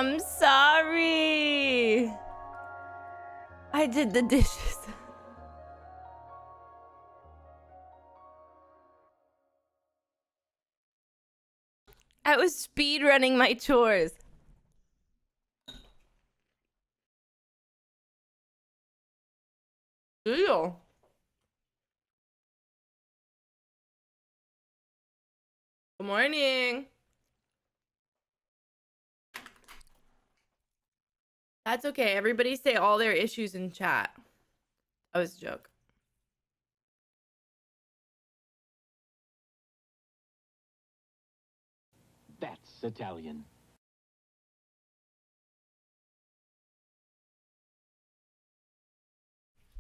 I'm sorry. I did the dishes. I was speed running my chores. Do you? Good morning. That's okay. Everybody say all their issues in chat. That was a joke. That's Italian.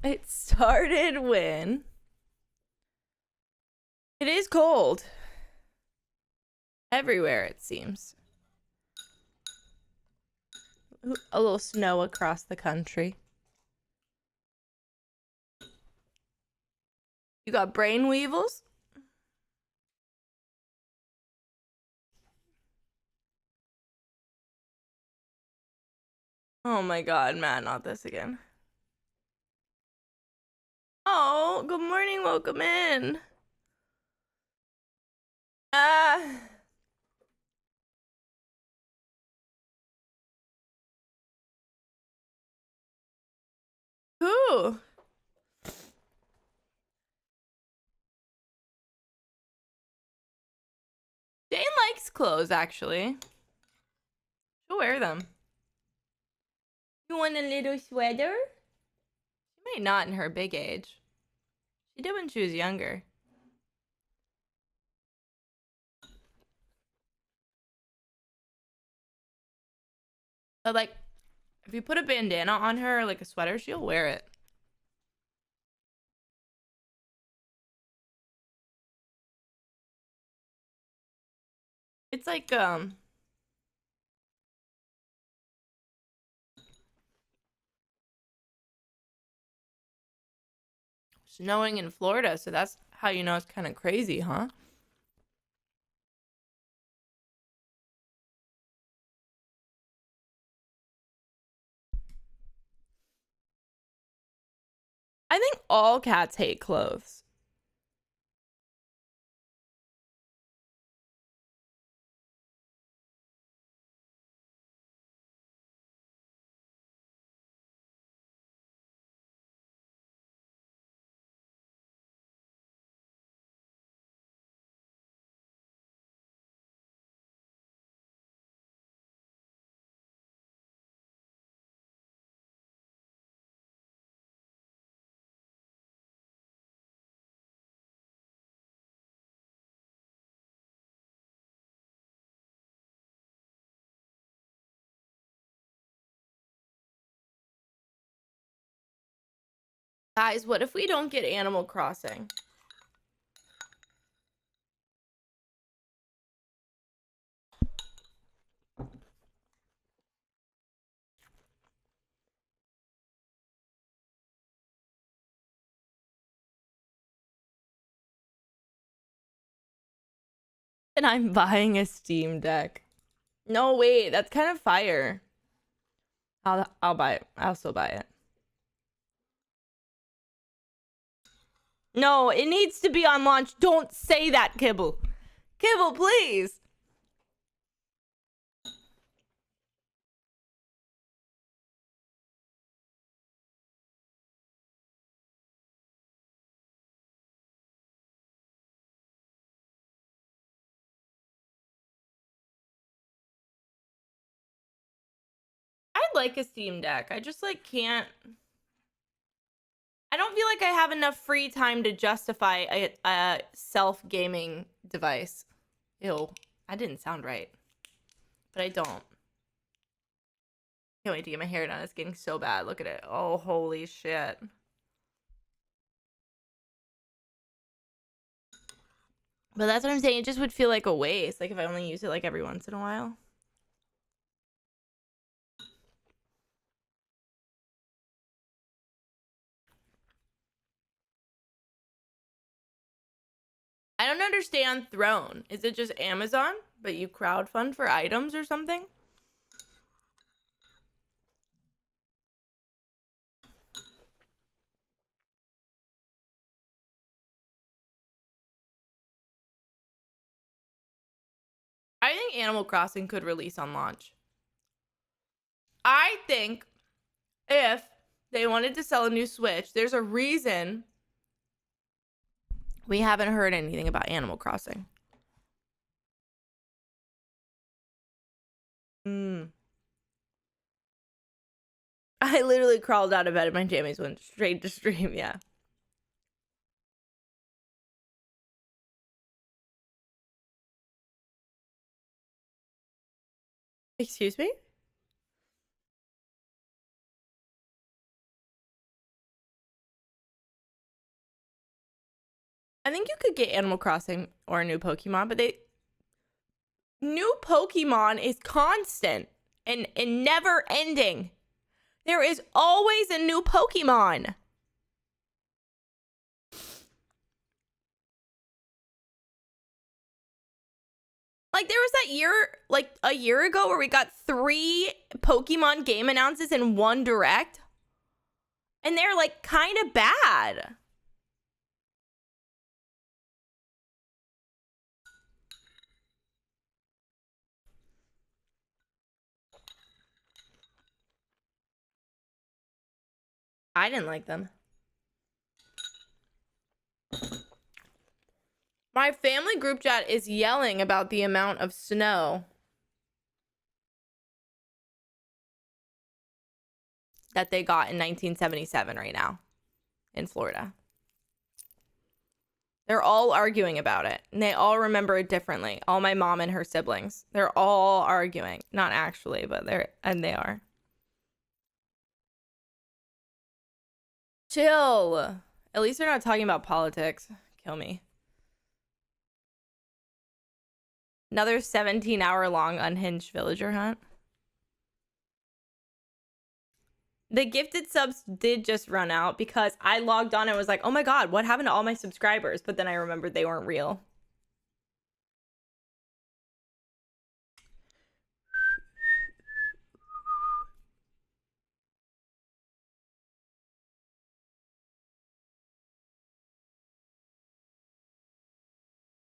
It started when it is cold. Everywhere, it seems. A little snow across the country. You got brain weevils? Oh my god, Matt, not this again. Oh, good morning, welcome in. Who? Jane likes clothes, actually. She'll wear them. You want a little sweater? She may not in her big age. She did when she was younger. But like, if you put a bandana on her, like a sweater, she'll wear it. It's like, snowing in Florida, so that's how you know it's kind of crazy, huh? I think all cats hate clothes. Guys, what if we don't get Animal Crossing? And I'm buying a Steam Deck. No, wait, that's kind of fire. I'll buy it. I'll still buy it. No, it needs to be on launch. Don't say that, Kibble. Kibble, please. I'd like a Steam Deck. I just like can't. I don't feel like I have enough free time to justify a self gaming device. Ew, I didn't sound right, but I don't. Can't wait to get my hair done. It's getting so bad. Look at it. Oh, holy shit. But that's what I'm saying. It just would feel like a waste. Like if I only use it like every once in a while. I don't understand Throne. Is it just Amazon, but you crowdfund for items or something? think Animal Crossing could release on launch. I think if they wanted to sell a new Switch, there's a reason we haven't heard anything about Animal Crossing. I literally crawled out of bed and my jammies went straight to stream, yeah. Excuse me? I think you could get Animal Crossing or a new Pokemon, but new Pokemon is constant and never ending. There is always a new Pokemon. Like there was that year, like a year ago, where we got 3 Pokemon game announces in one direct. And they're like kind of bad. I didn't like them. My family group chat is yelling about the amount of snow that they got in 1977 right now in Florida. They're all arguing about it, and they all remember it differently. All my mom and her siblings. They're all arguing. Not actually, but they are. Chill. At least they're not talking about politics. Kill me. Another 17-hour long unhinged villager hunt. The gifted subs did just run out because I logged on and was like, oh my god, what happened to all my subscribers? But then I remembered they weren't real.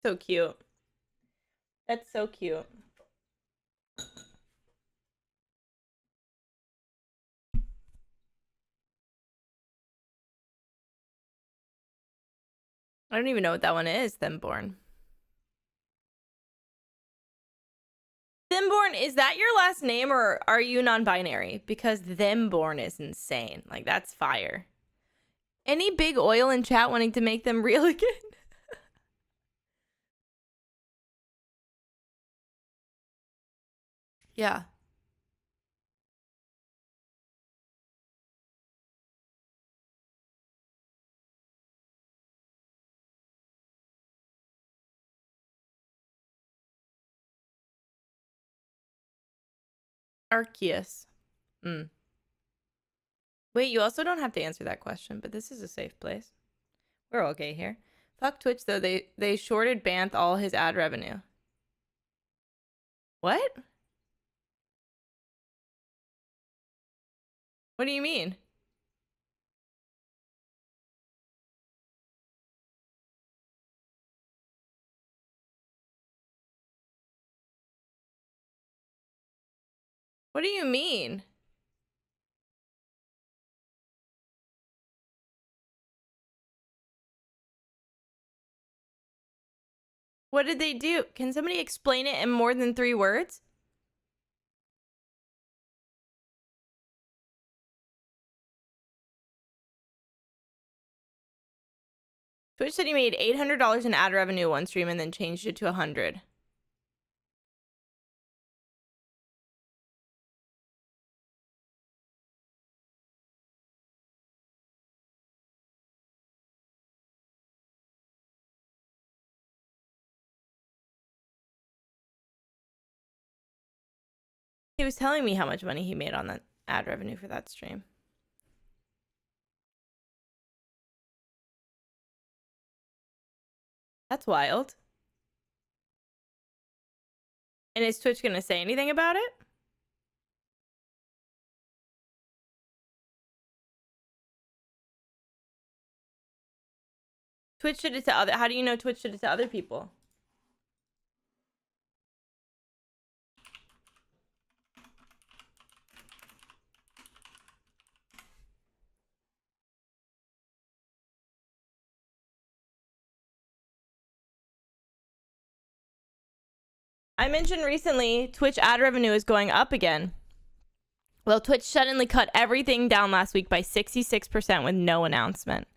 So cute. That's so cute. I don't even know what that one is, Themborn. Themborn, is that your last name or are you non-binary? Because Themborn is insane. Like, that's fire. Any big oil in chat wanting to make them real again? Yeah. Arceus. Wait, you also don't have to answer that question, but this is a safe place. We're okay here. Fuck Twitch, though. They shorted Banth all his ad revenue. What? What do you mean? What do you mean? What did they do? Can somebody explain it in more than 3 words? Twitch said he made $800 in ad revenue one stream and then changed it to 100. He was telling me how much money he made on that ad revenue for that stream. That's wild. And is Twitch gonna say anything about it? Twitch did it to other. How do you know Twitch did it to other people? I mentioned recently Twitch ad revenue is going up again. Well, Twitch suddenly cut everything down last week by 66% with no announcement.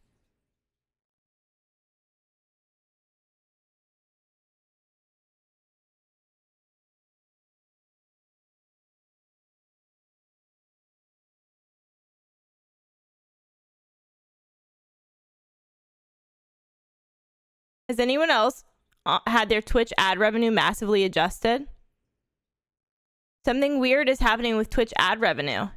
Has anyone else had their Twitch ad revenue massively adjusted? Something weird is happening with Twitch ad revenue.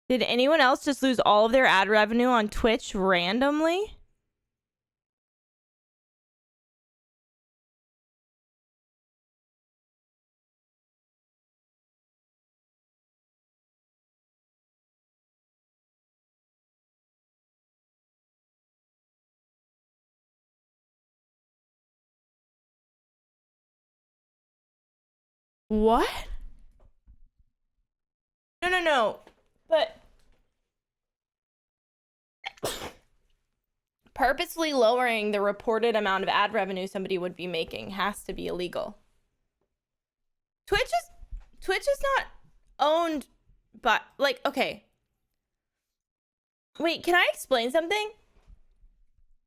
Did anyone else just lose all of their ad revenue on Twitch randomly? What? No. But purposely lowering the reported amount of ad revenue somebody would be making has to be illegal. Twitch is not owned by, like, okay. Wait, can I explain something?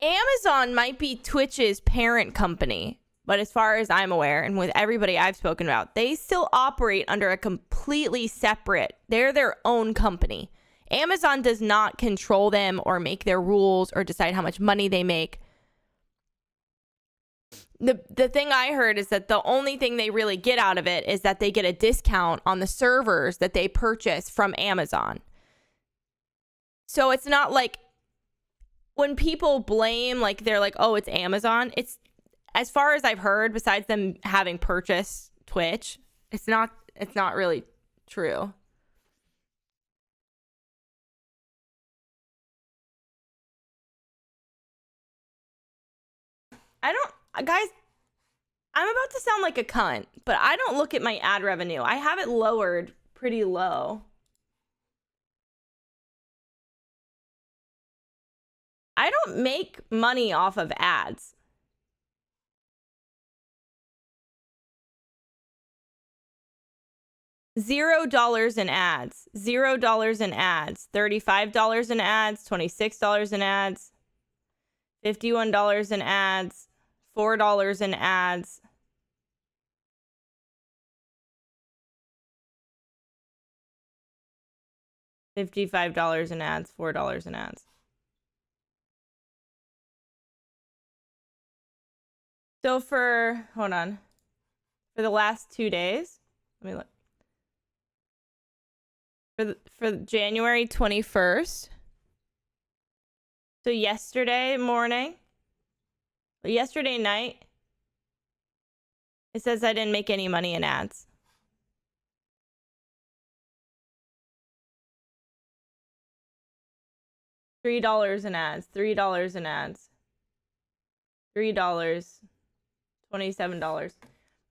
Amazon might be Twitch's parent company, but as far as I'm aware, and with everybody I've spoken about, they still operate under a completely separate, they're their own company. Amazon does not control them or make their rules or decide how much money they make. The thing I heard is that the only thing they really get out of it is that they get a discount on the servers that they purchase from Amazon. So it's not like when people blame, like they're like, oh, it's Amazon. It's, as far as I've heard, besides them having purchased Twitch, it's not really true. Guys, I'm about to sound like a cunt, but I don't look at my ad revenue. I have it lowered pretty low. I don't make money off of ads. $0 in ads. $0 in ads. $35 in ads. $26 in ads. $51 in ads. $4 in ads. $55 in ads. $4 in ads. So hold on. For the last 2 days, let me look. For January 21st. So yesterday night, it says I didn't make any money in ads. $3 in ads, $3 in ads, $3, $27.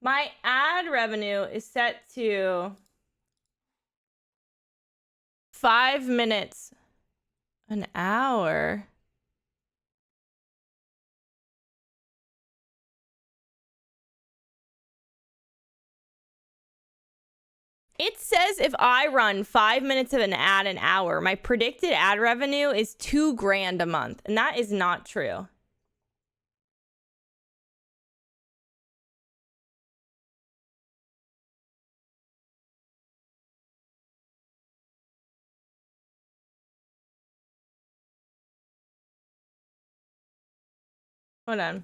My ad revenue is set to 5 minutes an hour. It says if I run 5 minutes of an ad an hour, my predicted ad revenue is $2,000 a month. And that is not true. Hold on.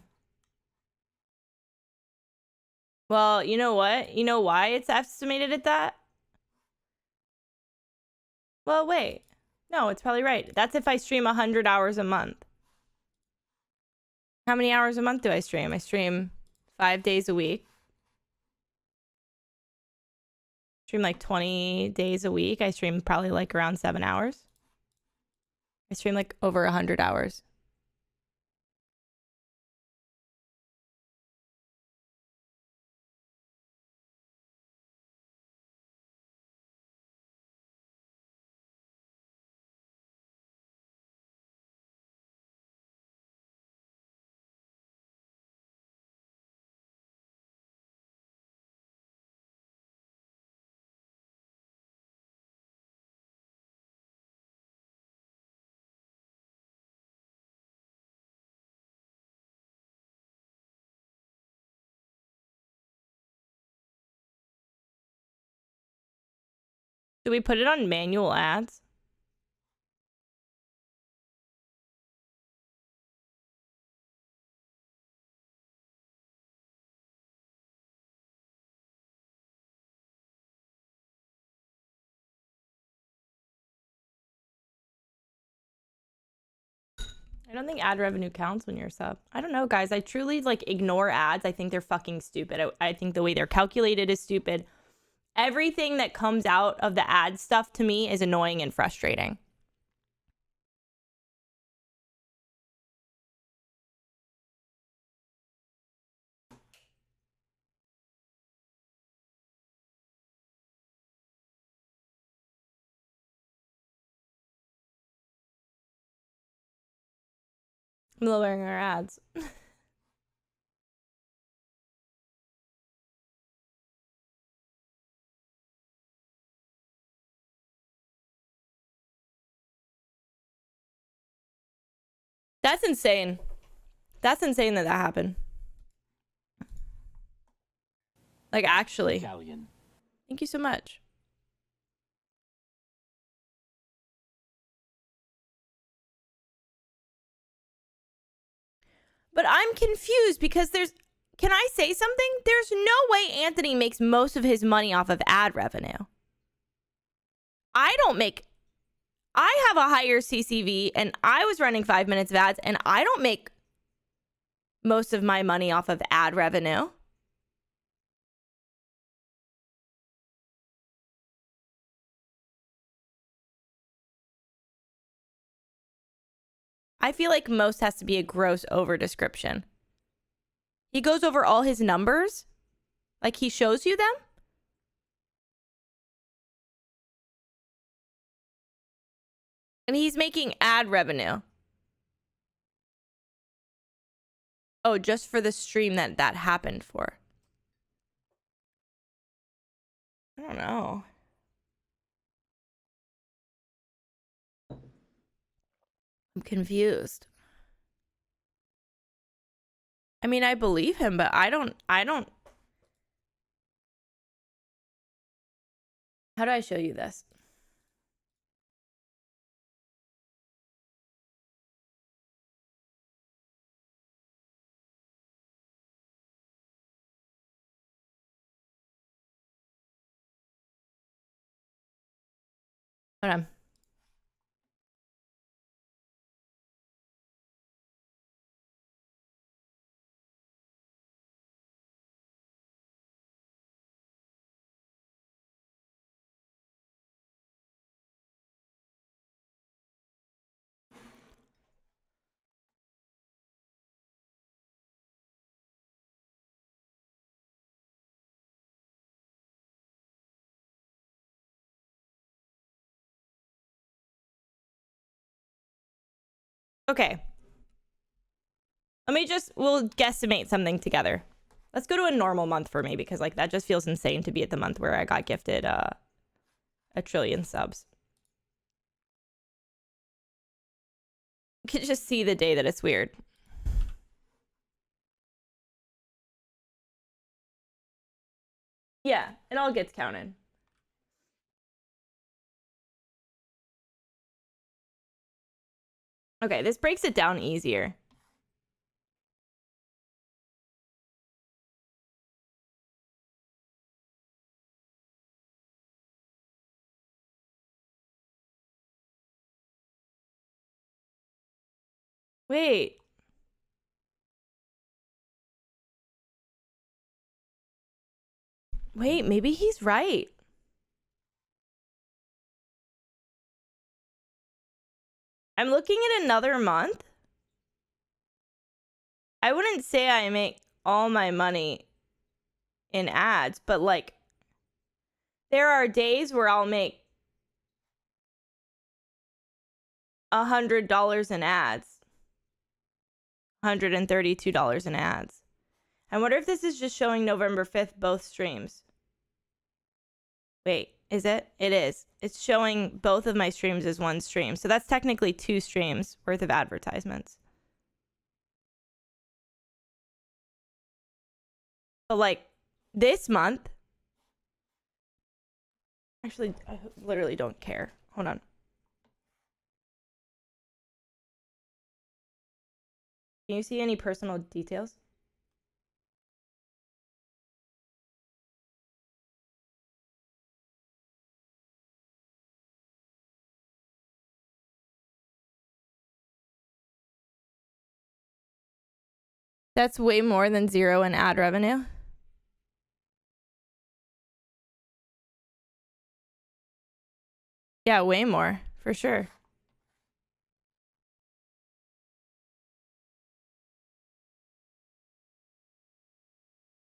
Well, you know what? You know why it's estimated at that? Well, wait. No, it's probably right. That's if I stream 100 hours a month. How many hours a month do I stream? I stream 5 days a week. Stream like 20 days a week. I stream probably like around 7 hours. I stream like over 100 hours. Do we put it on manual ads? I don't think ad revenue counts when you're a sub. I don't know, guys. I truly like ignore ads. I think they're fucking stupid. I think the way they're calculated is stupid. Everything that comes out of the ad stuff to me is annoying and frustrating. I'm lowering our ads. That's insane. That's insane that happened. Like, actually. Italian. Thank you so much. But I'm confused because can I say something? There's no way Anthony makes most of his money off of ad revenue. I have a higher CCV and I was running 5 minutes of ads and I don't make most of my money off of ad revenue. I feel like most has to be a gross over description. He goes over all his numbers, like he shows you them. And he's making ad revenue. Oh, just for the stream that happened for. I don't know. I'm confused. I mean, I believe him, but I don't. How do I show you this? Hold on. Okay. We'll guesstimate something together. Let's go to a normal month for me because like that just feels insane to be at the month where I got gifted a trillion subs. You can just see the day that it's weird. Yeah, it all gets counted. Okay, this breaks it down easier. Wait. Wait, maybe he's right. I'm looking at another month. I wouldn't say I make all my money in ads, but like there are days where I'll make $100 in ads. $132 in ads. I wonder if this is just showing November 5th both streams. Wait, is it? It is. It's showing both of my streams as one stream. So that's technically 2 streams worth of advertisements. But like this month, Actually, I literally don't care. Hold on. Can you see any personal details? That's way more than zero in ad revenue. Yeah, way more, for sure.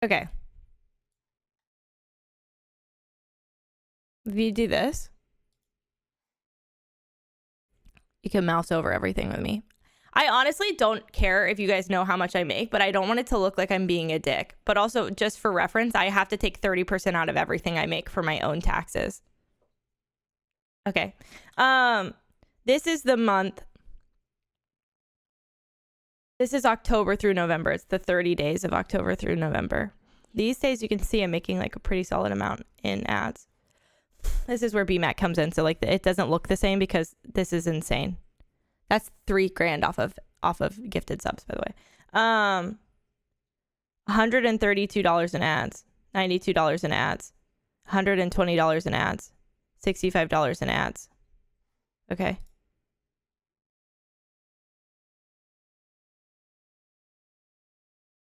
Okay. If you do this, you can mouse over everything with me. I honestly don't care if you guys know how much I make, but I don't want it to look like I'm being a dick. But also, just for reference, I have to take 30% out of everything I make for my own taxes. Okay. This is the month. This is October through November. It's the 30 days of October through November. These days, you can see I'm making like a pretty solid amount in ads. This is where BMAC comes in. So like it doesn't look the same because this is insane. That's $3,000 off of gifted subs, by the way. $132 in ads, $92 in ads, $120 in ads, $65 in ads. Okay.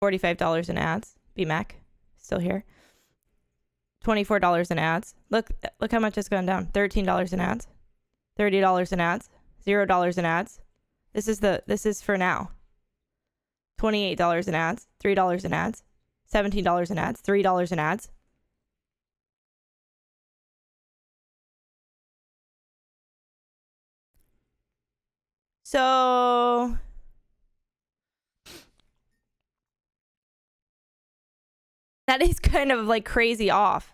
$45 in ads. BMAC still here. $24 in ads. Look how much it's gone down. $13 in ads. $30 in ads. $0 in ads. This is for now. $28 in ads. $3 in ads. $17 in ads. $3 in ads. So that is kind of like crazy off.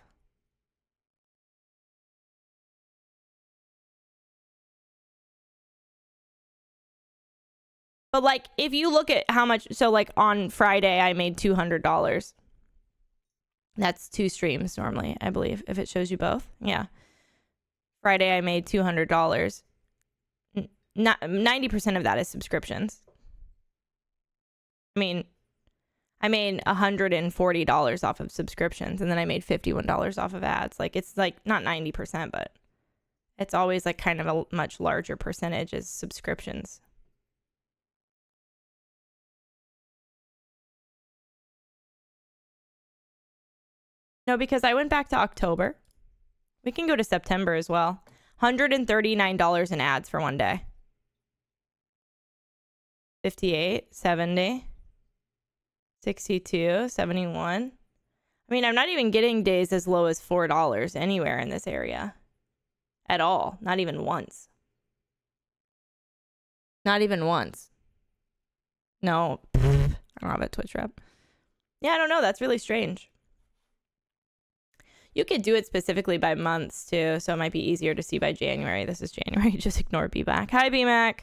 But like if you look at how much, so like on Friday I made $200. That's 2 streams normally, I believe, if it shows you both. Yeah. Friday I made $200. 90% of that is subscriptions. I mean, I made $140 off of subscriptions, and then I made $51 off of ads. Like it's like not 90%, but it's always like kind of a much larger percentage is subscriptions. No, because I went back to October. We can go to September as well. $139 in ads for one day. 58, 70, 62, 71. I mean, I'm not even getting days as low as $4 anywhere in this area. At all. Not even once. Not even once. No. I don't have a Twitch rep. Yeah, I don't know. That's really strange. You could do it specifically by months too, so it might be easier to see by January. This is January. Just ignore BMAC. Hi, BMAC.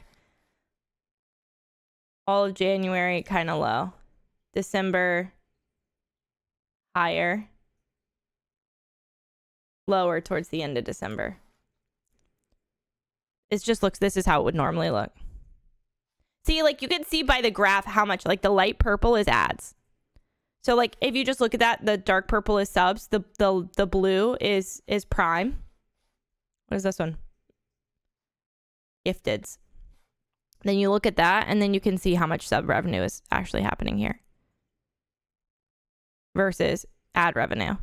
All of January, kind of low. December, higher. Lower towards the end of December. It just looks, this is how it would normally look. See, like you can see by the graph how much, like the light purple is ads. So like if you just look at that, the dark purple is subs, the blue is prime. What is this one? Gifteds. Then you look at that and then you can see how much sub revenue is actually happening here versus ad revenue.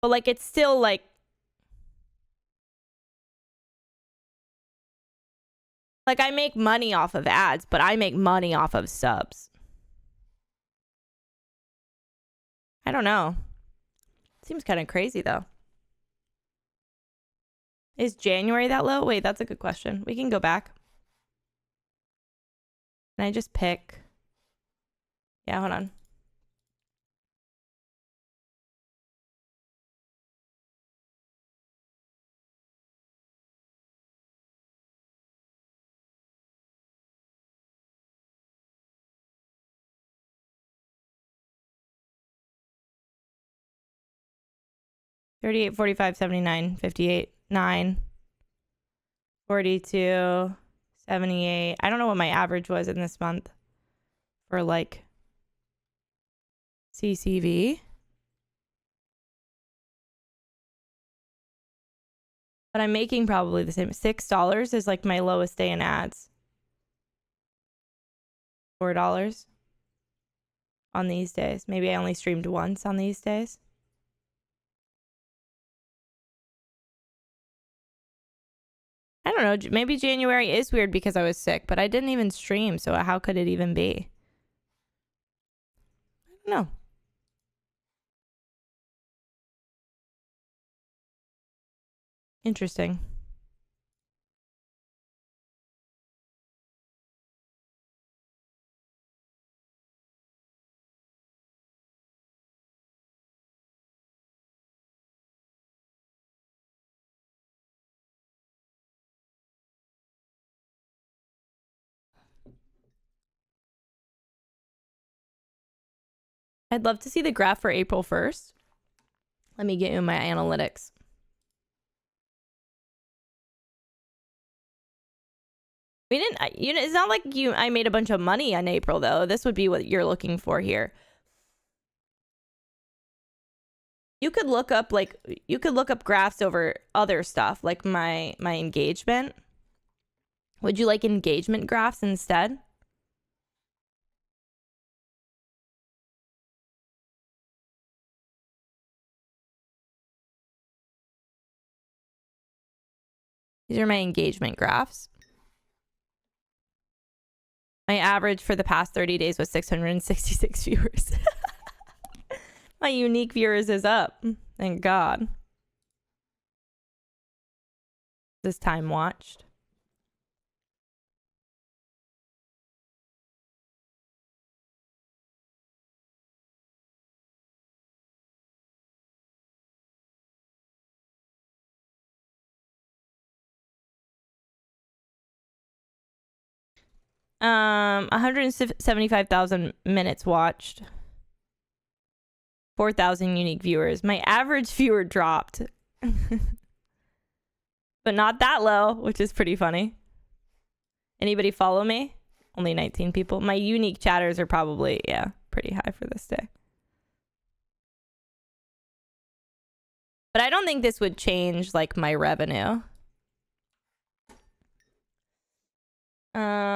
But like it's still like I make money off of ads, but I make money off of subs. I don't know. Seems kind of crazy though. Is January that low? Wait, that's a good question. We can go back. Can I just pick? Yeah, hold on. 38, 45, 79, 58, 9, 42, 78. I don't know what my average was in this month for like CCV. But I'm making probably the same. $6 is like my lowest day in ads. $4 on these days. Maybe I only streamed once on these days. I don't know. Maybe January is weird because I was sick, but I didn't even stream, so how could it even be? I don't know. Interesting. I'd love to see the graph for April 1st. Let me get you my analytics. We didn't, it's not like I made a bunch of money on April though. This would be what you're looking for here. You could look up graphs over other stuff like my engagement. Would you like engagement graphs instead? These are my engagement graphs. My average for the past 30 days was 666 viewers. My unique viewers is up. Thank God. This time watched. Um, 175,000 minutes watched. 4,000 unique viewers. My average viewer dropped. But not that low, which is pretty funny. Anybody follow me? Only 19 people. My unique chatters are probably, yeah, pretty high for this day. But I don't think this would change, like, my revenue.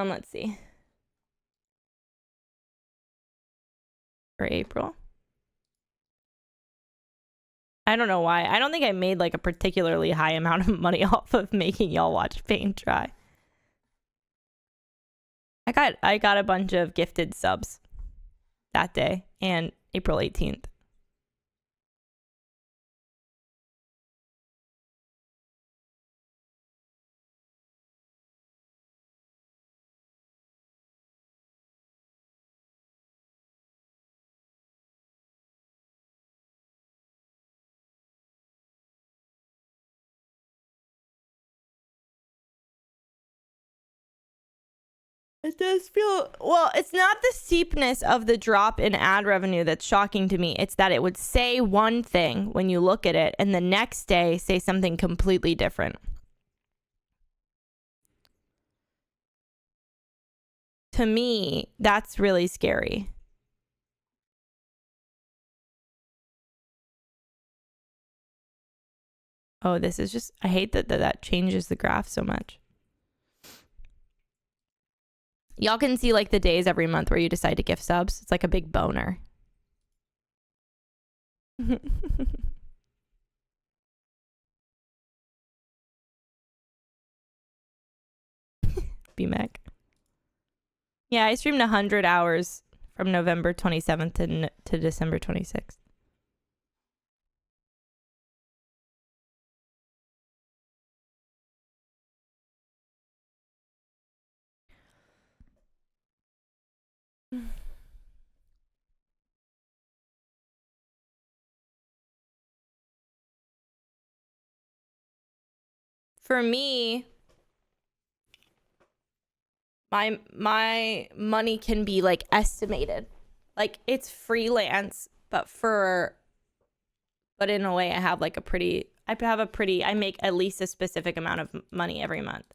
Let's see. For April. I don't know why. I don't think I made like a particularly high amount of money off of making y'all watch paint dry. I got a bunch of gifted subs that day and April 18th. It does feel, well, it's not the steepness of the drop in ad revenue that's shocking to me. It's that it would say one thing when you look at it and the next day say something completely different. To me, that's really scary. Oh, this is just, I hate that changes the graph so much. Y'all can see like the days every month where you decide to gift subs. It's like a big boner. B-Mac. Yeah, I streamed 100 hours from November 27th to December 26th. For me, my money can be like estimated. Like it's freelance, but for But in a way, I have I make at least a specific amount of money every month.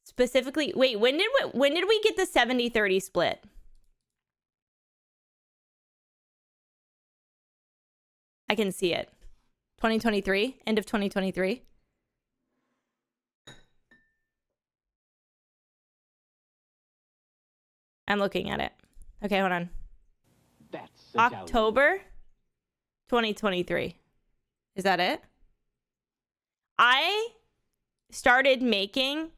Specifically, wait, when did we get the 70-30 split? I can see it. 2023, end of 2023. I'm looking at it. Okay, hold on. That's Italian. October 2023. Is that it? I started making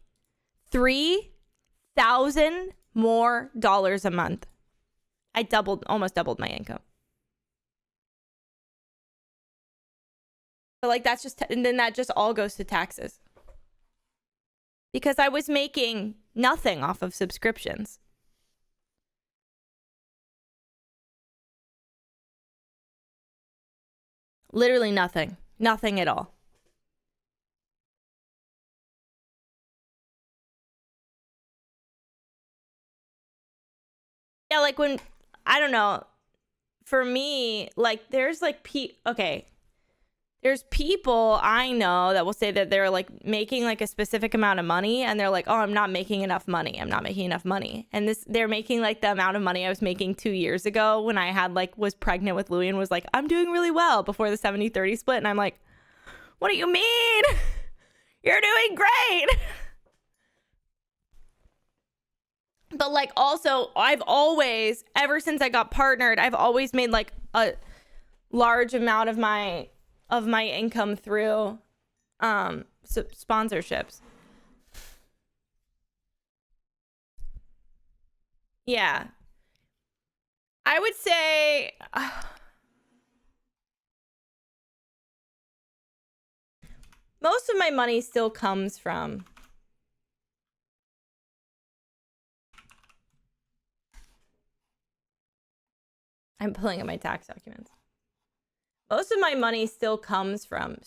$3,000 more a month. I almost doubled my income. But like that's just, and then that just all goes to taxes. Because I was making nothing off of subscriptions. Literally nothing. Nothing at all. Yeah, like when, I don't know, for me, like there's like there's people I know that will say that they're like making like a specific amount of money and they're like, oh, I'm not making enough money. I'm not making enough money. And they're making like the amount of money I was making 2 years ago when I had was pregnant with Louie and was like, I'm doing really well before the 70-30 split. And I'm like, what do you mean? You're doing great. But like also I've always, ever since I got partnered, I've always made like a large amount of my income through sponsorships. Yeah. I would say most of my money still comes from I'm pulling up my tax documents. Most of my money still comes from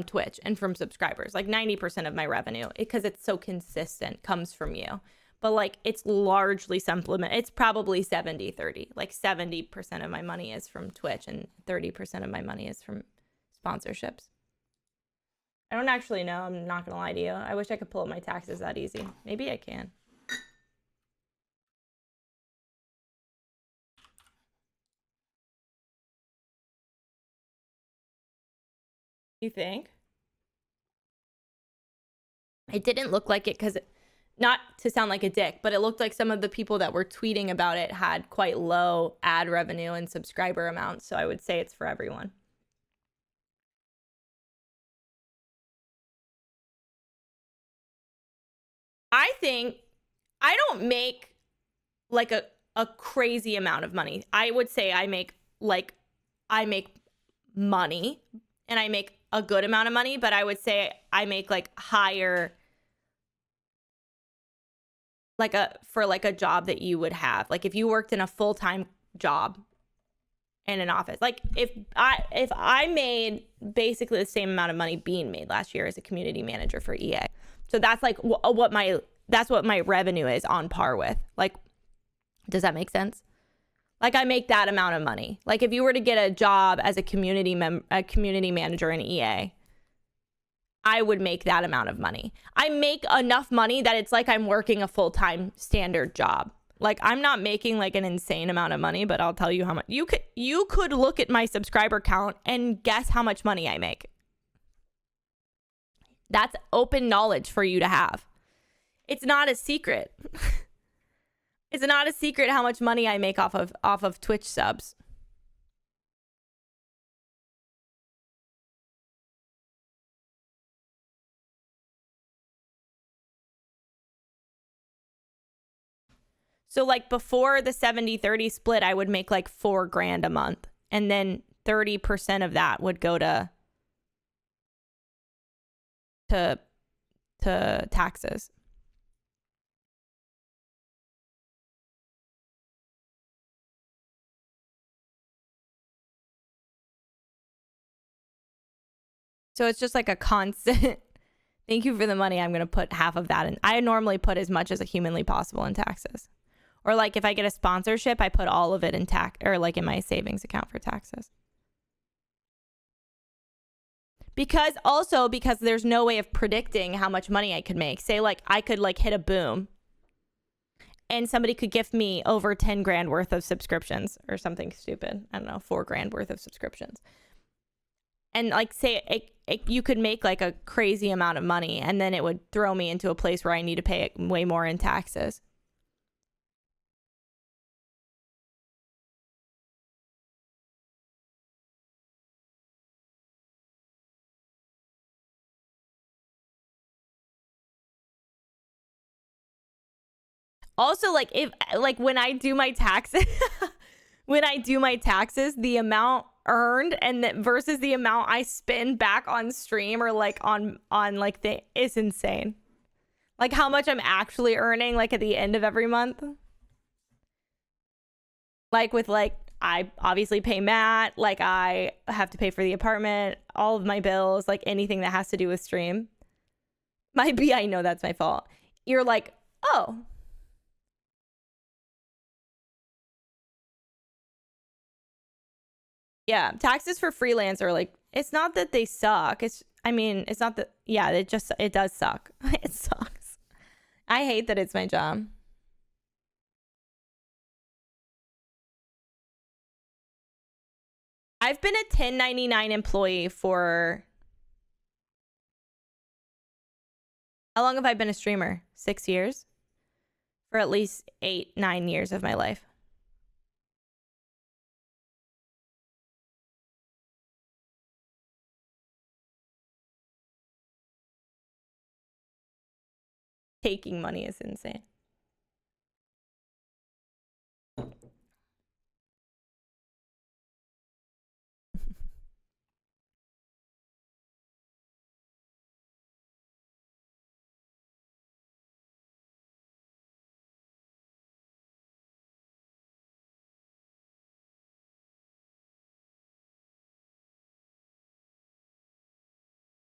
Twitch and from subscribers. Like 90% of my revenue, because it's so consistent, comes from you. But like it's largely supplement. It's probably 70-30. Like 70% of my money is from Twitch and 30% of my money is from sponsorships. I don't actually know. I'm not going to lie to you. I wish I could pull up my taxes that easy. Maybe I can. You think? It didn't look like it because, not to sound like a dick, but it looked like some of the people that were tweeting about it had quite low ad revenue and subscriber amounts. So I would say it's for everyone. I think I don't make like a crazy amount of money. I would say I make money and I make a good amount of money, but I would say I make like higher for a job that you would have. Like if you worked in a full-time job in an office. Like if I made basically the same amount of money being made last year as a community manager for EA. So that's like what my revenue is on par with. Like, does that make sense? Like I make that amount of money. Like if you were to get a job as a community manager in EA, I would make that amount of money. I make enough money that it's like I'm working a full-time standard job. Like I'm not making like an insane amount of money, but I'll tell you how much. You could look at my subscriber count and guess how much money I make. That's open knowledge for you to have. It's not a secret. It's not a secret how much money I make off of Twitch subs. So like before the 70-30 split, I would make like $4,000 a month. And then 30% of that would go to taxes. So it's just like a constant, thank you for the money. I'm going to put half of that in. I normally put as much as humanly possible in taxes. Or like if I get a sponsorship, I put all of it in tax or like in my savings account for taxes. because there's no way of predicting how much money I could make. Say like I could like hit a boom and somebody could gift me over 10 grand worth of subscriptions or something stupid. I don't know, 4 grand worth of subscriptions. And like say you could make like a crazy amount of money and then it would throw me into a place where I need to pay way more in taxes. Also, like if like when I do my taxes, the amount earned and that versus the amount I spend back on stream or like on like the is insane. Like how much I'm actually earning like at the end of every month. Like with like I obviously pay Matt, like I have to pay for the apartment, all of my bills, like anything that has to do with stream. Might be I know that's my fault. You're like, "Oh, yeah, taxes for freelance are like, it's not that they suck. It's not that, yeah, it does suck. It sucks. I hate that it's my job. I've been a 1099 employee for, how long have I been a streamer? 6 years? For at least 8, 9 years of my life. Taking money is insane.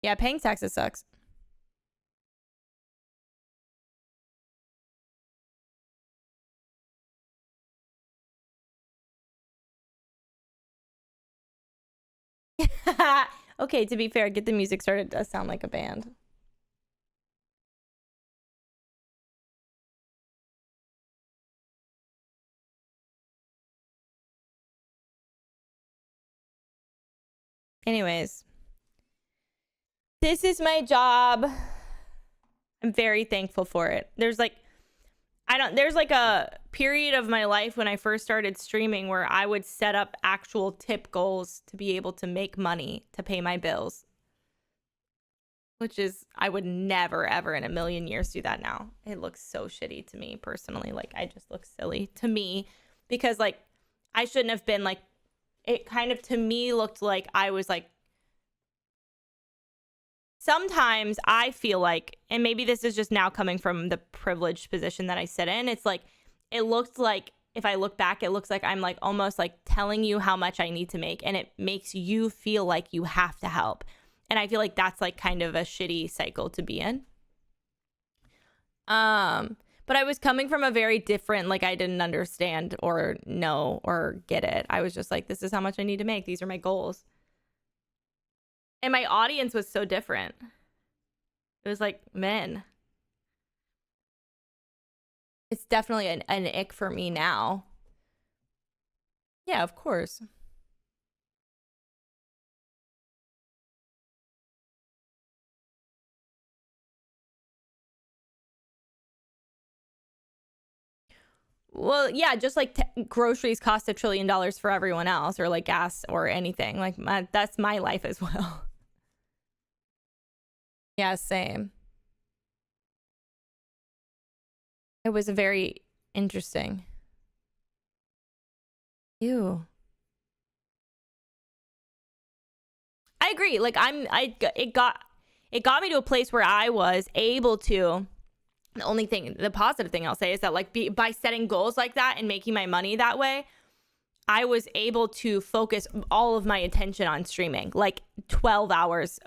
Yeah, paying taxes sucks. Okay, to be fair, Get the Music Started does sound like a band. Anyways, this is my job. I'm very thankful for it. There's like a period of my life when I first started streaming where I would set up actual tip goals to be able to make money to pay my bills. Which is, I would never, ever in a million years do that now. It looks so shitty to me personally. Like, I just look silly to me because, like, I shouldn't have been like, it kind of to me looked like I was like, sometimes I feel like, and maybe this is just now coming from the privileged position that I sit in, it's like, it looked like, if I look back, it looks like I'm like almost like telling you how much I need to make, and it makes you feel like you have to help. And I feel like that's like kind of a shitty cycle to be in. But I was coming from a very different, like I didn't understand or know or get it. I was just like, this is how much I need to make. These are my goals. And my audience was so different. It was like men. It's definitely an ick for me now. Yeah, of course. Well, yeah, just like groceries cost $1 trillion for everyone else, or like gas or anything. Like that's my life as well. Yeah, same. It was very interesting. Ew. I agree. Like it got me to a place where I was able to. The positive thing I'll say is that like by setting goals like that and making my money that way, I was able to focus all of my attention on streaming, like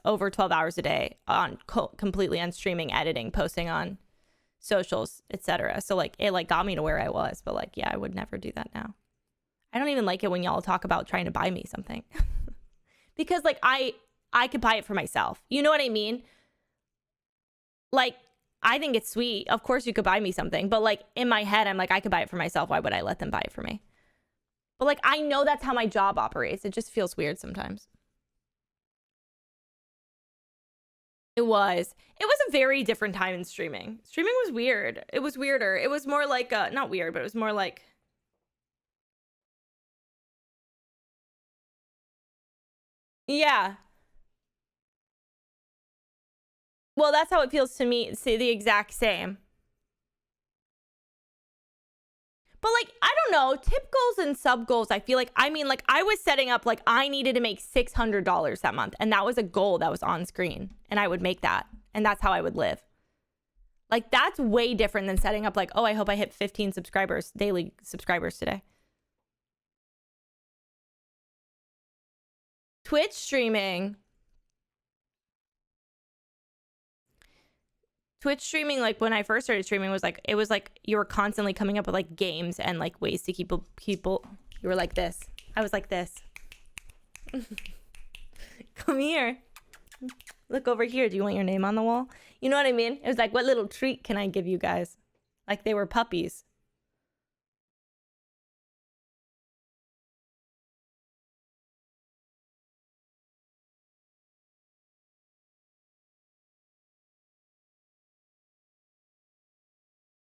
over 12 hours a day on completely on streaming, editing, posting on socials, etc. So like it like got me to where I was, but like, yeah, I would never do that now. I don't even like it when y'all talk about trying to buy me something because like I I could buy it for myself. You know what I mean? Like, I think it's sweet. Of course you could buy me something, but like in my head, I'm like, I could buy it for myself. Why would I let them buy it for me? But like, I know that's how my job operates. It just feels weird sometimes. It was a very different time in streaming. Streaming was weird. It was weirder. It was more like, not weird, but it was more like, yeah. Well, that's how it feels to me. Say the exact same. But like, I don't know, tip goals and sub goals, I feel like, I mean, like I was setting up, like I needed to make $600 that month. And that was a goal that was on screen. And I would make that. And that's how I would live. Like that's way different than setting up like, oh, I hope I hit 15 subscribers, daily subscribers today. Twitch streaming. Twitch streaming, like when I first started streaming, was like, it was like you were constantly coming up with like games and like ways to keep people. You were like this. I was like this. Come here. Look over here. Do you want your name on the wall? You know what I mean? It was like, what little treat can I give you guys? Like they were puppies.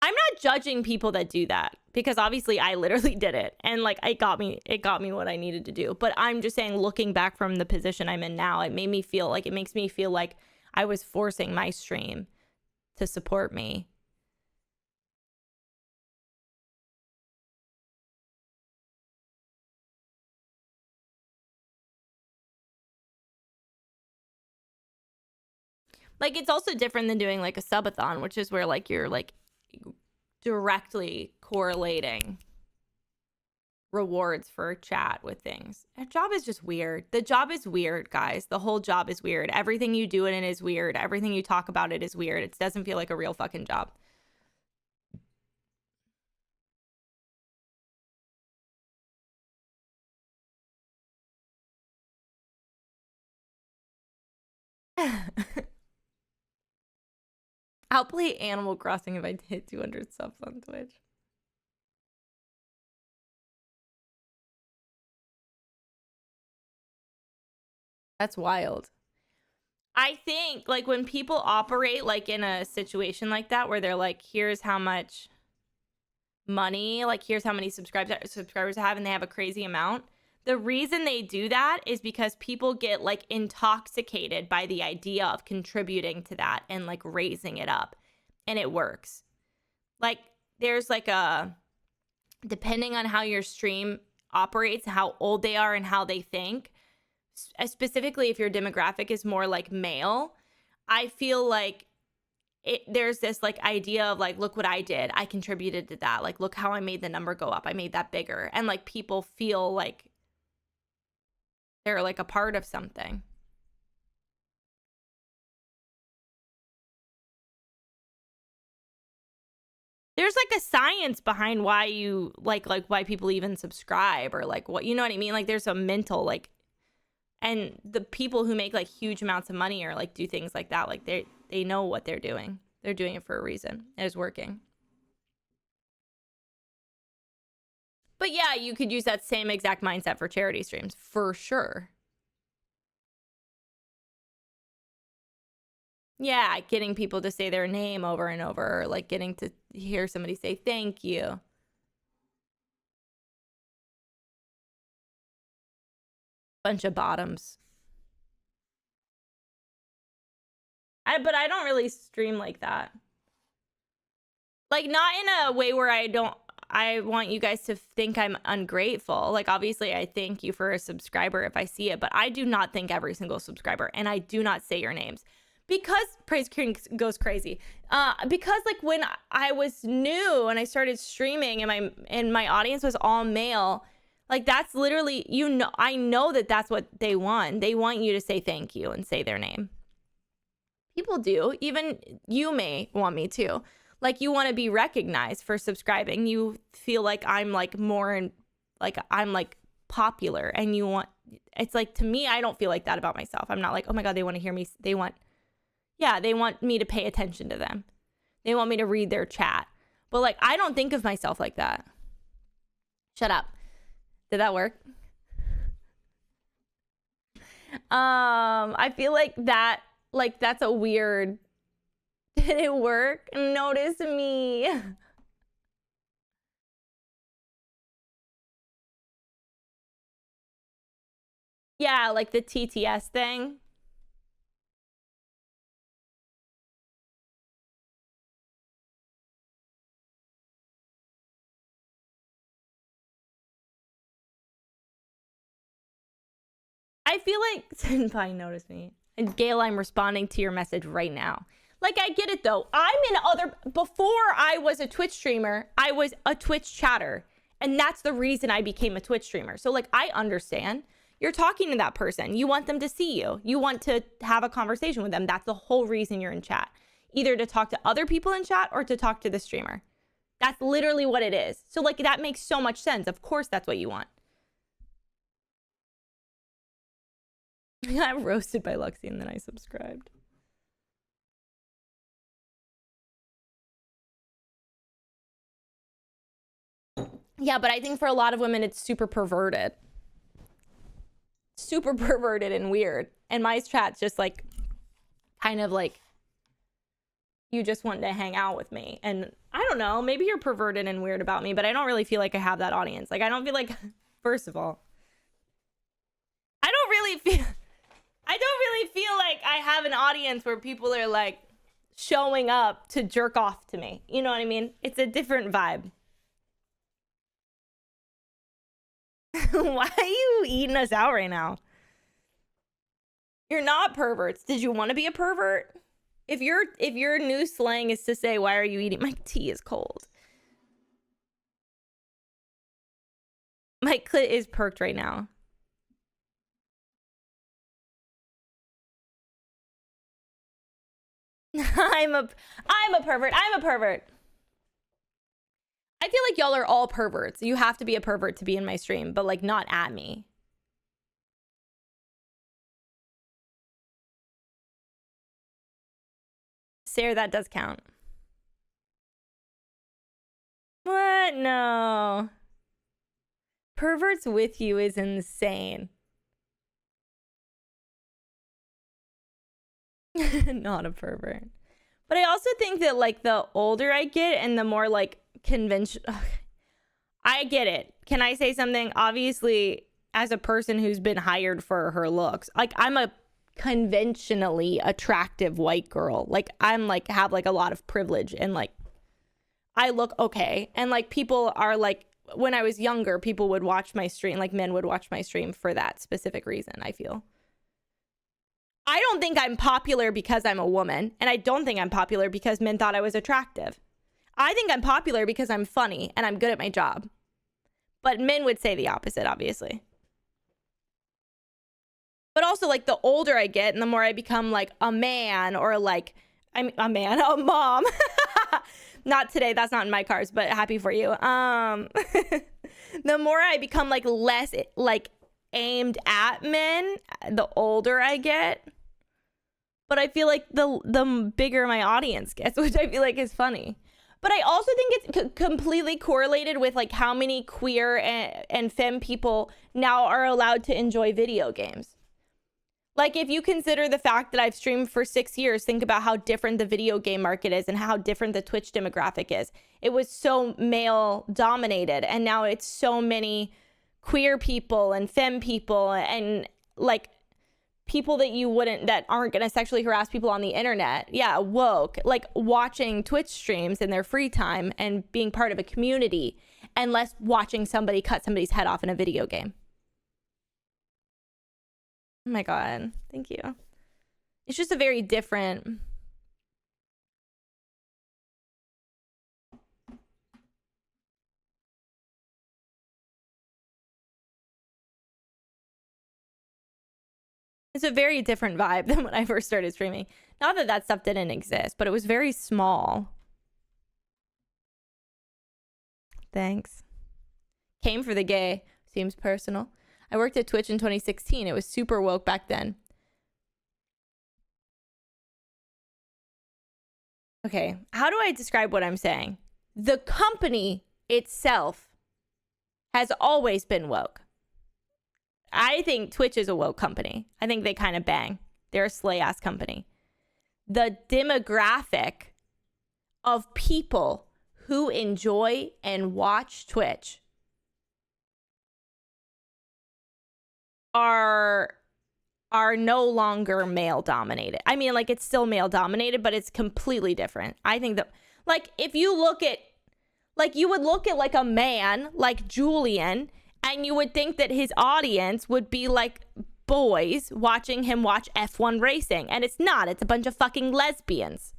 I'm not judging people that do that because obviously I literally did it and like it got me what I needed to do. But I'm just saying, looking back from the position I'm in now, it makes me feel like I was forcing my stream to support me. Like it's also different than doing like a subathon, which is where like you're like directly correlating rewards for chat with things. A job is just weird. The job is weird, guys. The whole job is weird. Everything you do in it is weird. Everything you talk about it is weird. It doesn't feel like a real fucking job. I'll play Animal Crossing if I hit 200 subs on Twitch. That's wild. I think like when people operate like in a situation like that where they're like, here's how much money, like here's how many subscribers I have, and they have a crazy amount. The reason they do that is because people get like intoxicated by the idea of contributing to that and like raising it up, and it works. Like there's like a, depending on how your stream operates, how old they are and how they think, specifically if your demographic is more like male, I feel like there's this like idea of like, look what I did. I contributed to that. Like, look how I made the number go up. I made that bigger. And like people feel like they're like a part of something. There's like a science behind why you like why people even subscribe or like what, you know what I mean? Like there's a mental like, and the people who make like huge amounts of money or like do things like that, like they know what they're doing. They're doing it for a reason. It is working. But yeah, you could use that same exact mindset for charity streams for sure. Yeah, getting people to say their name over and over, or like getting to hear somebody say thank you. Bunch of bottoms. But I don't really stream like that. Like not in a way where I want you guys to think I'm ungrateful. Like obviously I thank you for a subscriber if I see it, but I do not thank every single subscriber, and I do not say your names. Because Praise King goes crazy. Because like when I was new and I started streaming and my audience was all male, like that's literally, you know, I know that that's what they want. They want you to say thank you and say their name. People do. Even you may want me to. Like you want to be recognized for subscribing. You feel like I'm like more and like I'm like popular and you want, it's like, to me, I don't feel like that about myself. I'm not like, oh my God, they want to hear me. They want me to pay attention to them. They want me to read their chat. But like, I don't think of myself like that. Shut up. Did that work? I feel like that's a weird, did it work? Notice me. Yeah, like the TTS thing. I feel like Senpai noticed me. And Gail, I'm responding to your message right now. Like, I get it though. Before I was a Twitch streamer, I was a Twitch chatter. And that's the reason I became a Twitch streamer. So like, I understand. You're talking to that person. You want them to see you. You want to have a conversation with them. That's the whole reason you're in chat. Either to talk to other people in chat or to talk to the streamer. That's literally what it is. So like, that makes so much sense. Of course, that's what you want. I got roasted by Luxie and then I subscribed. Yeah, but I think for a lot of women, it's super perverted. Super perverted and weird. And my chat's just like, kind of like, you just want to hang out with me. And I don't know, maybe you're perverted and weird about me, but I don't really feel like I have that audience. Like, I don't feel like, first of all, I don't really feel like I have an audience where people are like showing up to jerk off to me. You know what I mean? It's a different vibe. Why are you eating us out right now? You're not perverts. Did you want to be a pervert? If your new slang is to say, why are you eating? My tea is cold. My clit is perked right now. I'm a pervert. I'm a pervert. I feel like y'all are all perverts. You have to be a pervert to be in my stream, but like not at me. Sarah, that does count. What? No. Perverts with you is insane. Not a pervert. But I also think that like the older I get and the more like conventional, I get it. Can I say something? Obviously, as a person who's been hired for her looks, like I'm a conventionally attractive white girl. Like I'm like have like a lot of privilege and like I look okay. And like people are like, when I was younger, people would watch my stream, like men would watch my stream for that specific reason, I feel. I don't think I'm popular because I'm a woman, and I don't think I'm popular because men thought I was attractive. I think I'm popular because I'm funny and I'm good at my job. But men would say the opposite, obviously. But also, like, the older I get and the more I become, like, a man or, like, I'm a man, a mom. Not today, that's not in my cards, but happy for you. The more I become, like, less, like, aimed at men, the older I get. But I feel like the bigger my audience gets, which I feel like is funny. But I also think it's completely correlated with like how many queer and femme people now are allowed to enjoy video games. Like if you consider the fact that I've streamed for 6 years, think about how different the video game market is and how different the Twitch demographic is. It was so male dominated and now it's so many queer people and femme people and like people that aren't going to sexually harass people on the internet. Yeah, woke, like watching Twitch streams in their free time and being part of a community and less watching somebody cut somebody's head off in a video game. Oh my God, thank you. It's just a very different... It's a very different vibe than when I first started streaming. Not that that stuff didn't exist, but it was very small. Thanks. Came for the gay. Seems personal. I worked at Twitch in 2016. It was super woke back then. Okay, how do I describe what I'm saying? The company itself has always been woke. I think Twitch is a woke company. I think they kind of bang. They're a slay-ass company. The demographic of people who enjoy and watch Twitch are no longer male dominated. I mean, like, it's still male dominated, but it's completely different. I think that, like, if you look at, like, you would look at like a man like Julian and you would think that his audience would be like boys watching him watch F1 racing, and it's not. It's a bunch of fucking lesbians.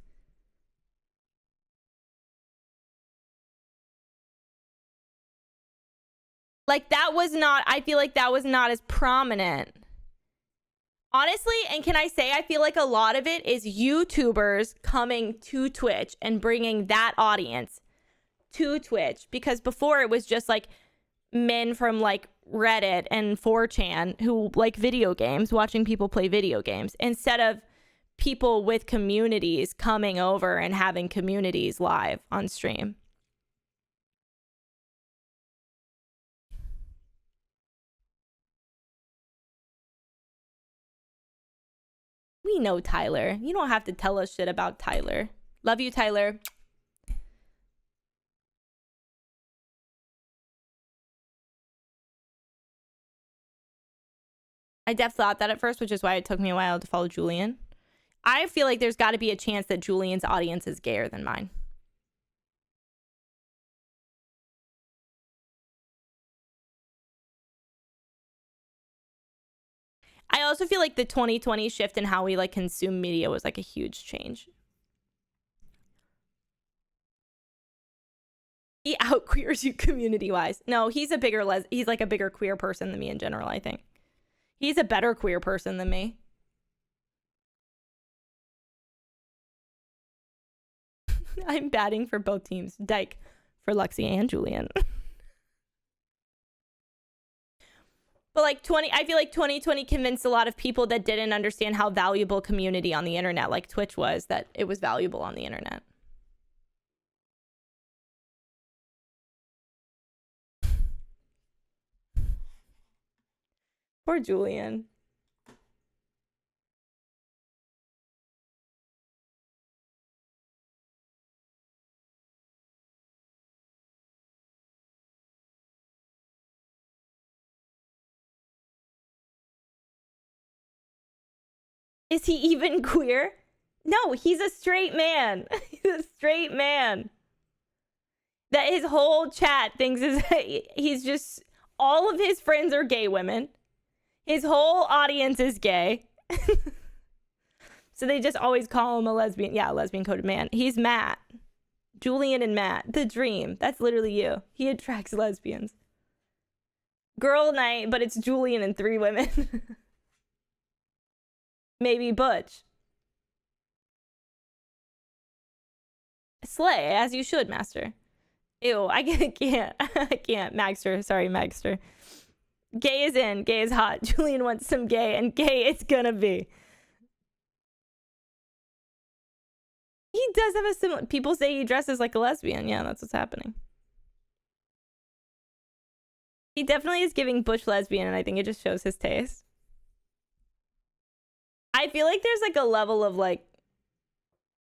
Like, that was not, I feel like that was not as prominent. Honestly, and can I say, I feel like a lot of it is YouTubers coming to Twitch and bringing that audience to Twitch, because before it was just like men from like Reddit and 4chan who like video games, watching people play video games, instead of people with communities coming over and having communities live on stream. We know Tyler. You don't have to tell us shit about Tyler. Love you, Tyler. I def thought that at first, which is why it took me a while to follow Julian. I feel like there's got to be a chance that Julian's audience is gayer than mine. I also feel like the 2020 shift in how we like consume media was like a huge change. He out queers you community wise. No, he's a bigger he's like a bigger queer person than me in general, I think. He's a better queer person than me. I'm batting for both teams. Dyke for Lexi and Julian. But like I feel like 2020 convinced a lot of people that didn't understand how valuable community on the internet like Twitch was, that it was valuable on the internet. Poor Julian. Is he even queer? No, he's a straight man. He's a straight man. That his whole chat thinks is he's just, all of his friends are gay women. His whole audience is gay. So they just always call him a lesbian. Yeah, lesbian coded man. He's Matt. Julian and Matt. The dream. That's literally you. He attracts lesbians. Girl night, but it's Julian and 3 women. Maybe Butch. Slay, as you should, Master. Ew, I can't. I can't. Magster. Sorry, Magster. Gay is in. Gay is hot. Julian wants some gay, and gay it's gonna be. He does have a similar... People say he dresses like a lesbian. Yeah, that's what's happening. He definitely is giving Butch lesbian, and I think it just shows his taste. I feel like there's like a level of like,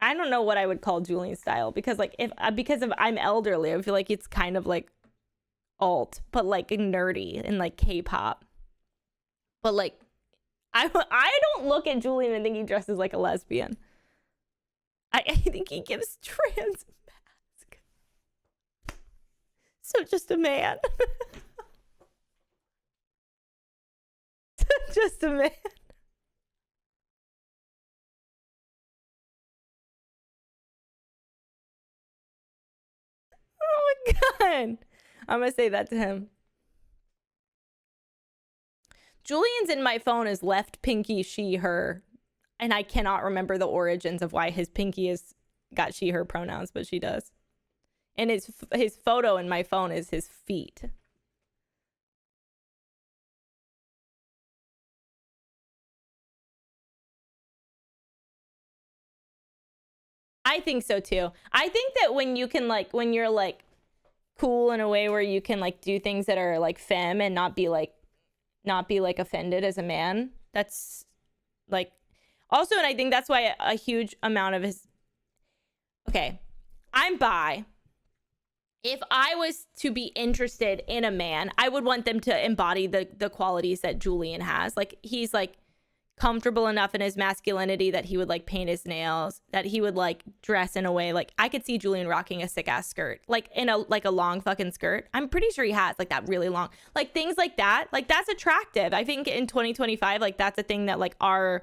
I don't know what I would call Julian's style, because like because of I'm elderly, I feel like it's kind of like alt, but like nerdy and like K-pop. But like I don't look at Julian and think he dresses like a lesbian. I think he gives trans mask. So just a man. Just a man. Oh my god. I'm gonna say that to him. Julian's in my phone is left pinky, she, her. And I cannot remember the origins of why his pinky is got she, her pronouns, but she does. And his photo in my phone is his feet. I think so too. I think that when you can like when you're like cool in a way where you can like do things that are like femme and not be like offended as a man, that's like also, and I think that's why a huge amount of his okay, I'm bi. If I was to be interested in a man, I would want them to embody the qualities that Julian has. Like he's like comfortable enough in his masculinity that he would like paint his nails, that he would like dress in a way like I could see Julian rocking a sick ass skirt, like in a long fucking skirt. I'm pretty sure he has like that really long, like things like that. Like that's attractive. I think in 2025, like that's a thing that like our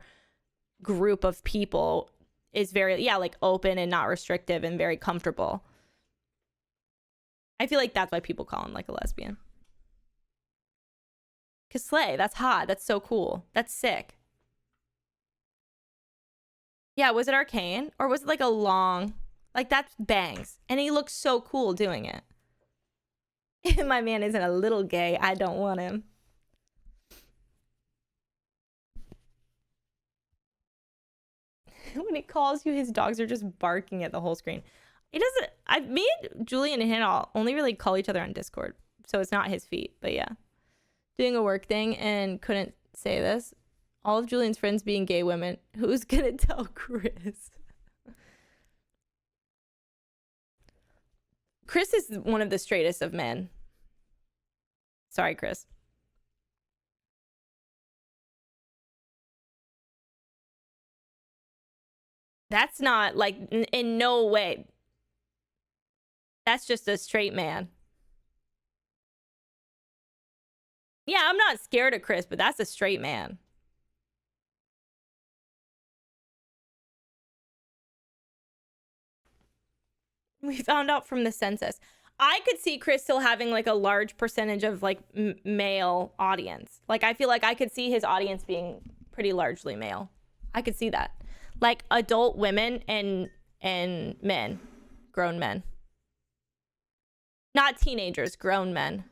group of people is very like open and not restrictive and very comfortable. I feel like that's why people call him like a lesbian. Cause slay, that's hot. That's so cool. That's sick. Yeah, was it arcane? Or was it like a long... Like, that's bangs. And he looks so cool doing it. If my man isn't a little gay, I don't want him. When he calls you, his dogs are just barking at the whole screen. It doesn't... Me and Julian and Hannah only really call each other on Discord. So it's not his feet, but yeah. Doing a work thing and couldn't say this. All of Julian's friends being gay women. Who's gonna tell Chris? Chris is one of the straightest of men. Sorry, Chris. That's not like in no way. That's just a straight man. Yeah, I'm not scared of Chris, but that's a straight man. We found out from the census. I could see Chris still having like a large percentage of like male audience. Like I feel like I could see his audience being pretty largely male. I could see that. Like adult women and men, grown men. Not teenagers, grown men.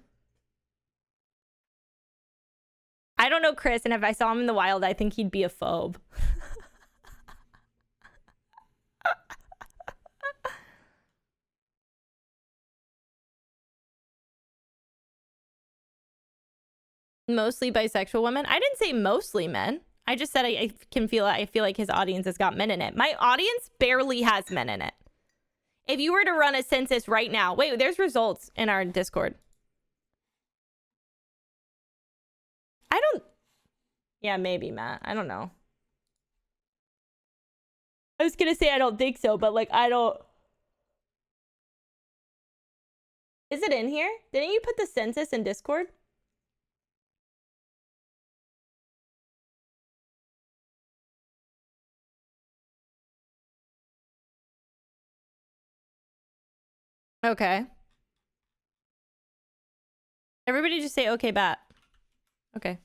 I don't know Chris, and if I saw him in the wild, I think he'd be a phobe. Mostly bisexual women. I didn't say mostly men. I just said I feel like his audience has got men in it. My audience barely has men in it. If you were to run a census right now, wait, there's results in our Discord. I don't. Yeah, maybe, Matt. I don't know. I was gonna say I don't think so, but like I don't. Is it in here? Didn't you put the census in Discord? Okay. Everybody just say okay, bat. Okay.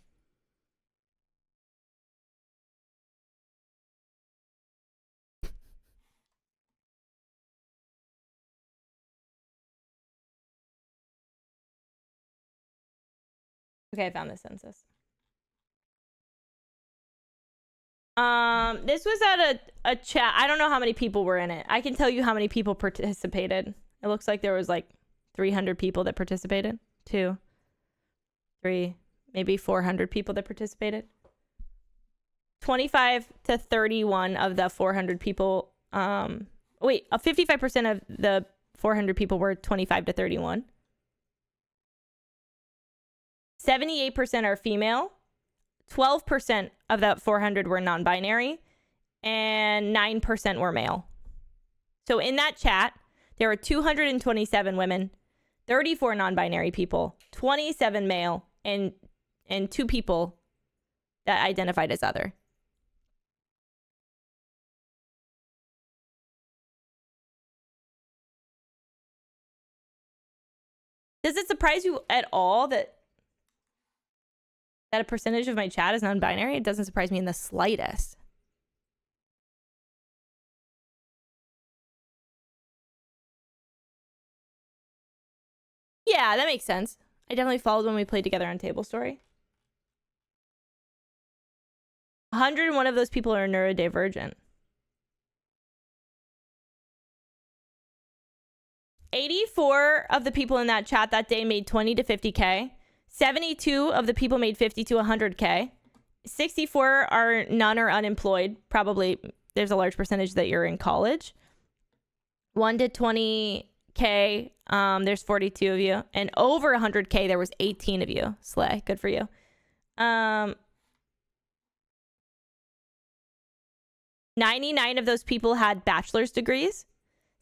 Okay, I found the census. This was at a chat. I don't know how many people were in it. I can tell you how many people participated. It looks like there was like 300 people that participated. 2, 3, maybe 400 people that participated. 25 to 31 of the 400 people. Wait, 55% of the 400 people were 25 to 31. 78% are female. 12% of that 400 were non-binary. And 9% were male. So in that chat, there were 227 women, 34 non-binary people, 27 male, and 2 people that identified as other. Does it surprise you at all that a percentage of my chat is non-binary? It doesn't surprise me in the slightest. Yeah, that makes sense. I definitely followed when we played together on Table Story. 101 of those people are neurodivergent. 84 of the people in that chat that day made 20 to 50K. 72 of the people made 50 to 100K. 64 are none or unemployed. Probably there's a large percentage that you're in college. 1 to 20K, there's 42 of you. And over 100K, there was 18 of you. Slay. Good for you. 99 of those people had bachelor's degrees.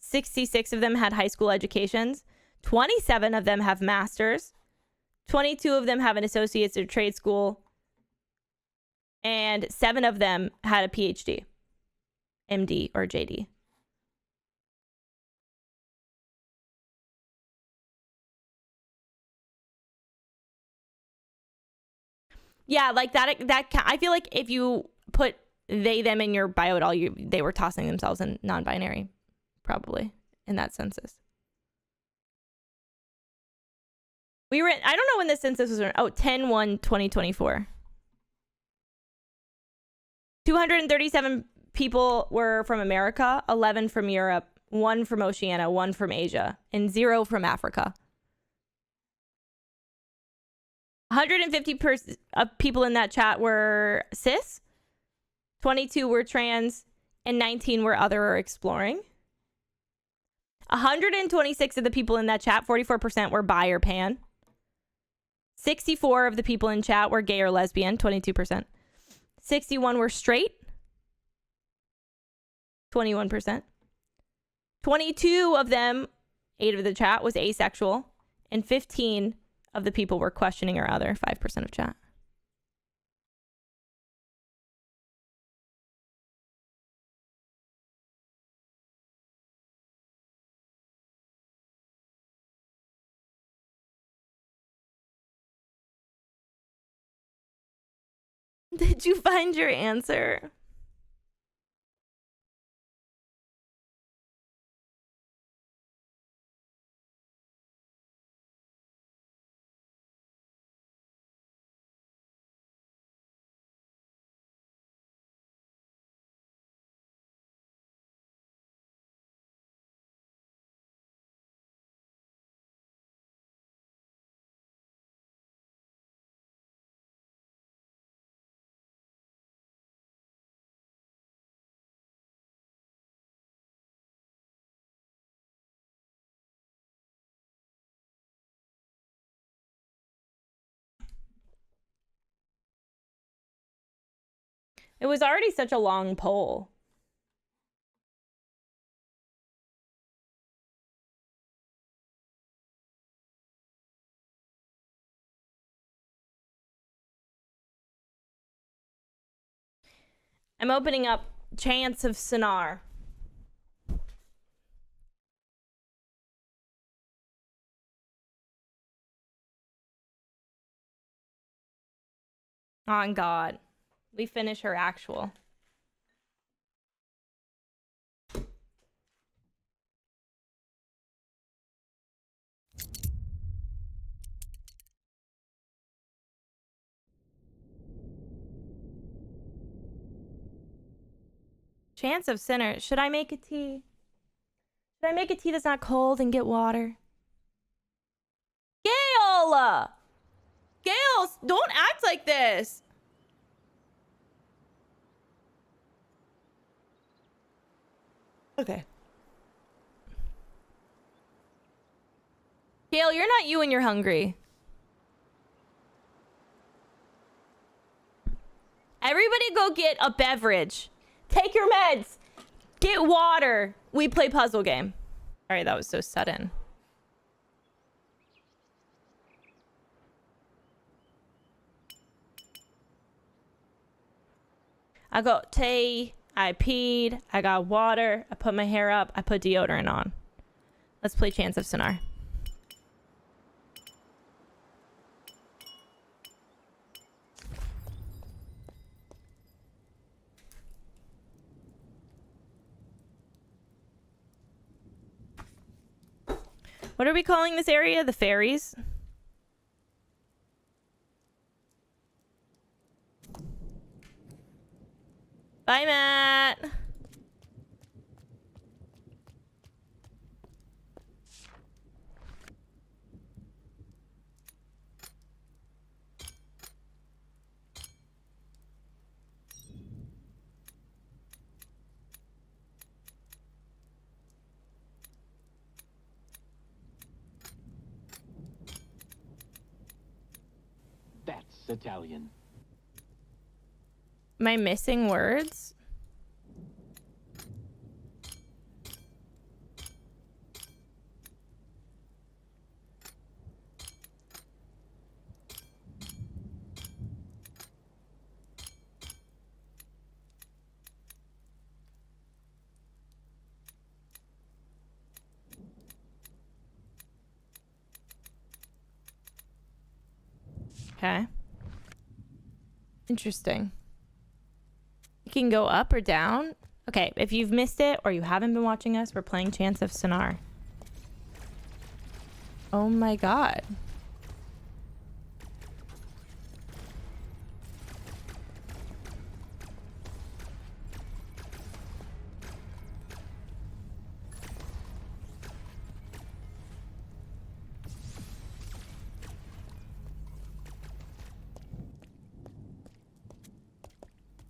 66 of them had high school educations. 27 of them have masters. 22 of them have an associate's or trade school. And 7 of them had a PhD, MD, or JD. Yeah, like that I feel like if you put they, them in your bio at all, they were tossing themselves in non-binary, probably, in that census. We were I don't know when the census was. 10/1/2024. 237 people were from America, 11 from Europe, 1 from Oceania, 1 from Asia, and 0 from Africa. 150 people in that chat were cis, 22 were trans, and 19 were other or exploring. 126 of the people in that chat, 44%, were bi or pan. 64 of the people in chat were gay or lesbian, 22%. 61 were straight, 21%. 22 of them, 8 of the chat, was asexual, and 15 of the people were questioning or other, 5% of chat. Did you find your answer? It was already such a long poll. I'm opening up Chants of Sennar. On God. We finish her actual. Chants of Sinner. Should I make a tea? Should I make a tea that's not cold and get water? Gail! Gail, don't act like this. Okay. Gail, you're not you when you're hungry. Everybody go get a beverage. Take your meds. Get water. We play puzzle game. All right, that was so sudden. I got tea. I peed. I got water. I put my hair up. I put deodorant on. Let's play Chants of Sennar. What are we calling this area? The fairies? Bye, Matt. Italian. Am I missing words? Okay. Interesting. You can go up or down. Okay, if you've missed it or you haven't been watching us, we're playing Chants of Sennar. Oh my god.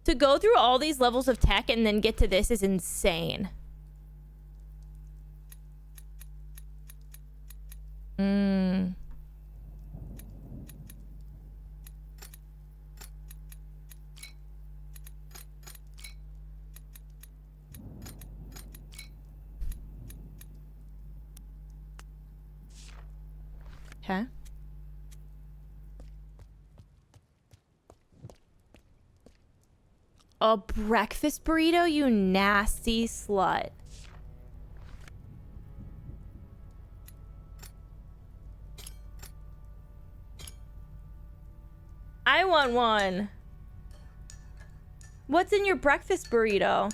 To go through all these levels of tech and then get to this is insane. Okay. A breakfast burrito, you nasty slut. I want one. What's in your breakfast burrito?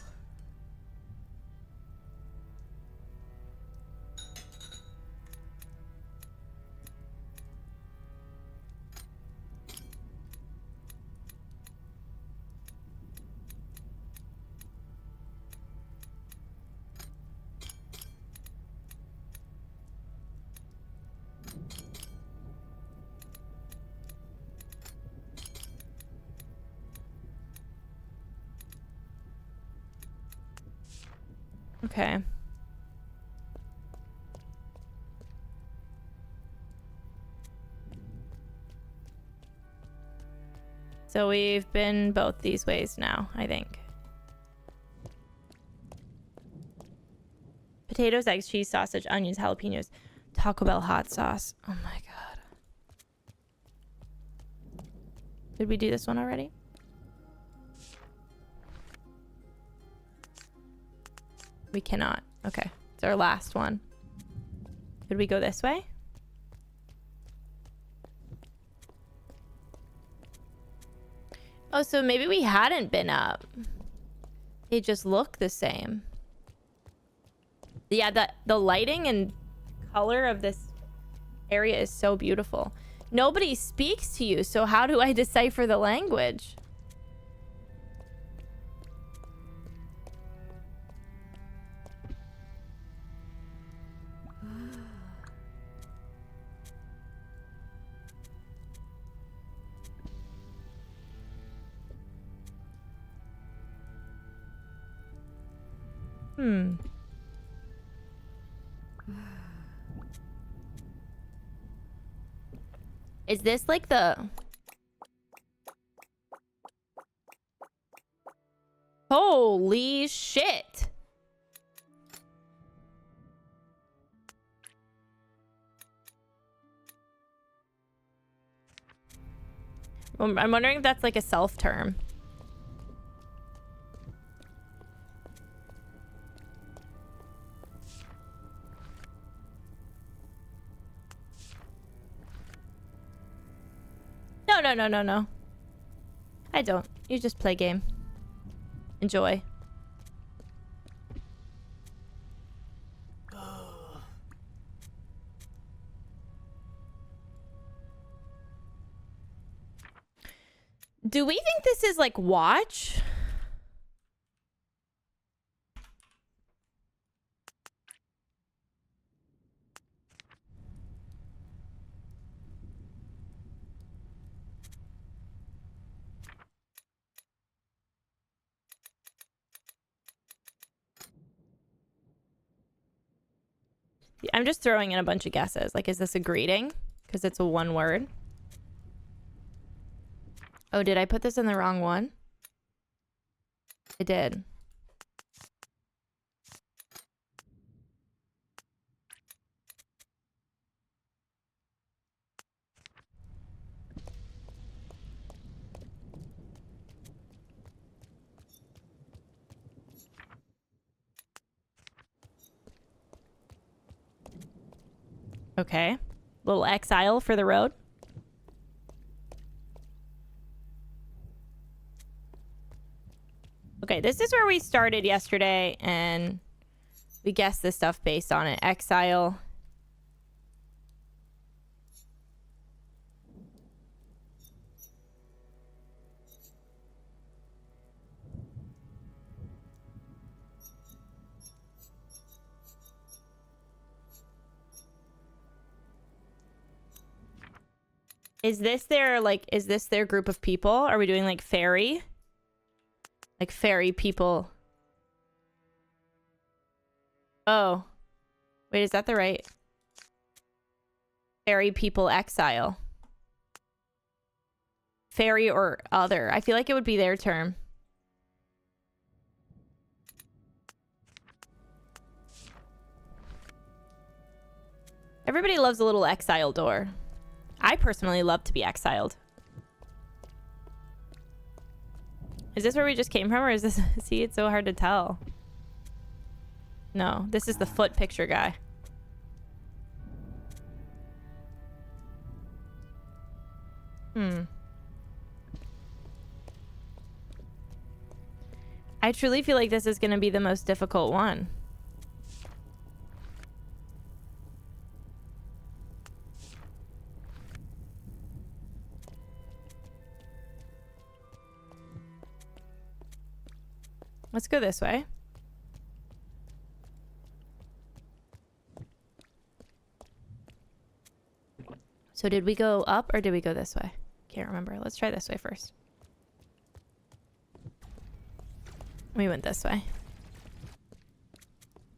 Okay. So we've been both these ways now, I think. Potatoes, eggs, cheese, sausage, onions, jalapenos, Taco Bell hot sauce. Oh my god. Did we do this one already? We cannot. Okay. It's our last one. Did we go this way? Oh, so maybe we hadn't been up. They just look the same. Yeah, the lighting and color of this area is so beautiful. Nobody speaks to you, so how do I decipher the language? Is this like the... Holy shit. I'm wondering if that's like a self term. No. I don't. You just play game. Enjoy. Do we think this is like watch? I'm just throwing in a bunch of guesses. Like, is this a greeting? Because it's a one word. Oh, did I put this in the wrong one? I did. Okay. Little exile for the road. Okay, this is where we started yesterday, and we guessed this stuff based on it. Exile. Is this their group of people? Are we doing like fairy? Like fairy people. Oh. Wait, is that the right? Fairy people exile. Fairy or other. I feel like it would be their term. Everybody loves a little exile door. I personally love to be exiled. Is this where we just came from, or is this... See, it's so hard to tell. No, this is the foot picture guy. I truly feel like this is going to be the most difficult one. Let's go this way. So did we go up or did we go this way? Can't remember. Let's try this way first. We went this way.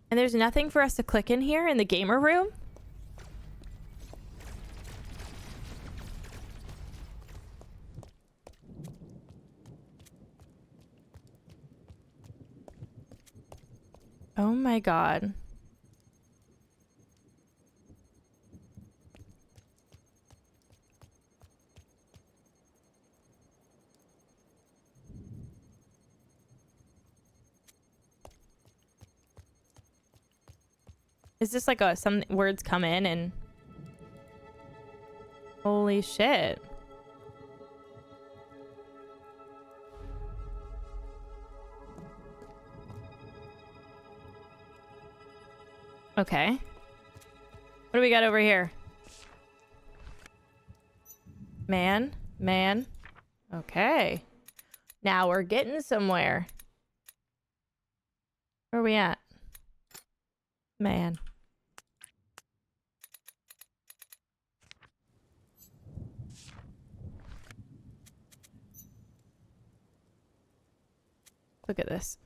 And there's nothing for us to click in here in the gamer room? Oh my god. Is this like some words come in and... Holy shit. Okay. What do we got over here? Man. Okay. Now we're getting somewhere. Where are we at? Man. Look at this.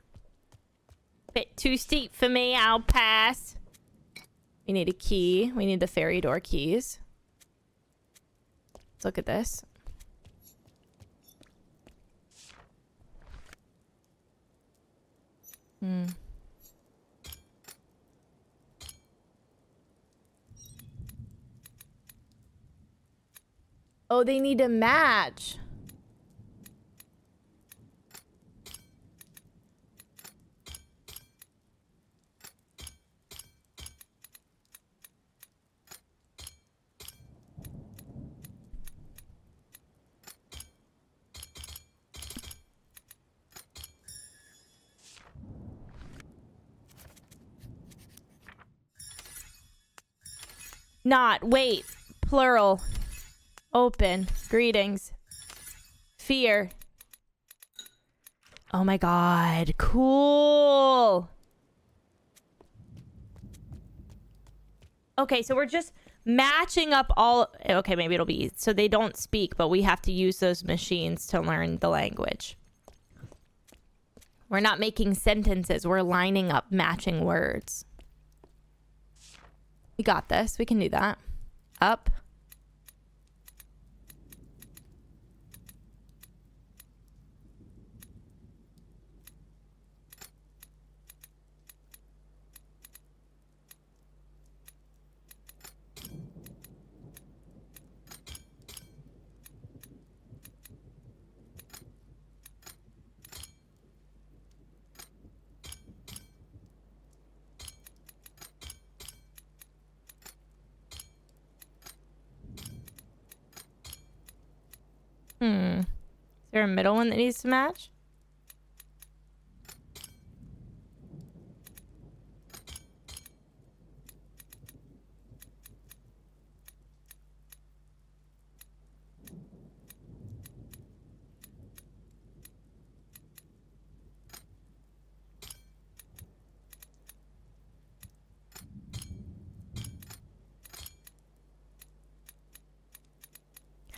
Bit too steep for me. I'll pass. We need a key. We need the fairy door keys. Let's look at this. Oh, they need to match. Not. Wait. Plural. Open. Greetings. Fear. Oh my god. Cool. Okay, so we're just matching up all... Okay, maybe it'll be... So they don't speak, but we have to use those machines to learn the language. We're not making sentences. We're lining up matching words. We got this. We can do that. Up. Is there a middle one that needs to match?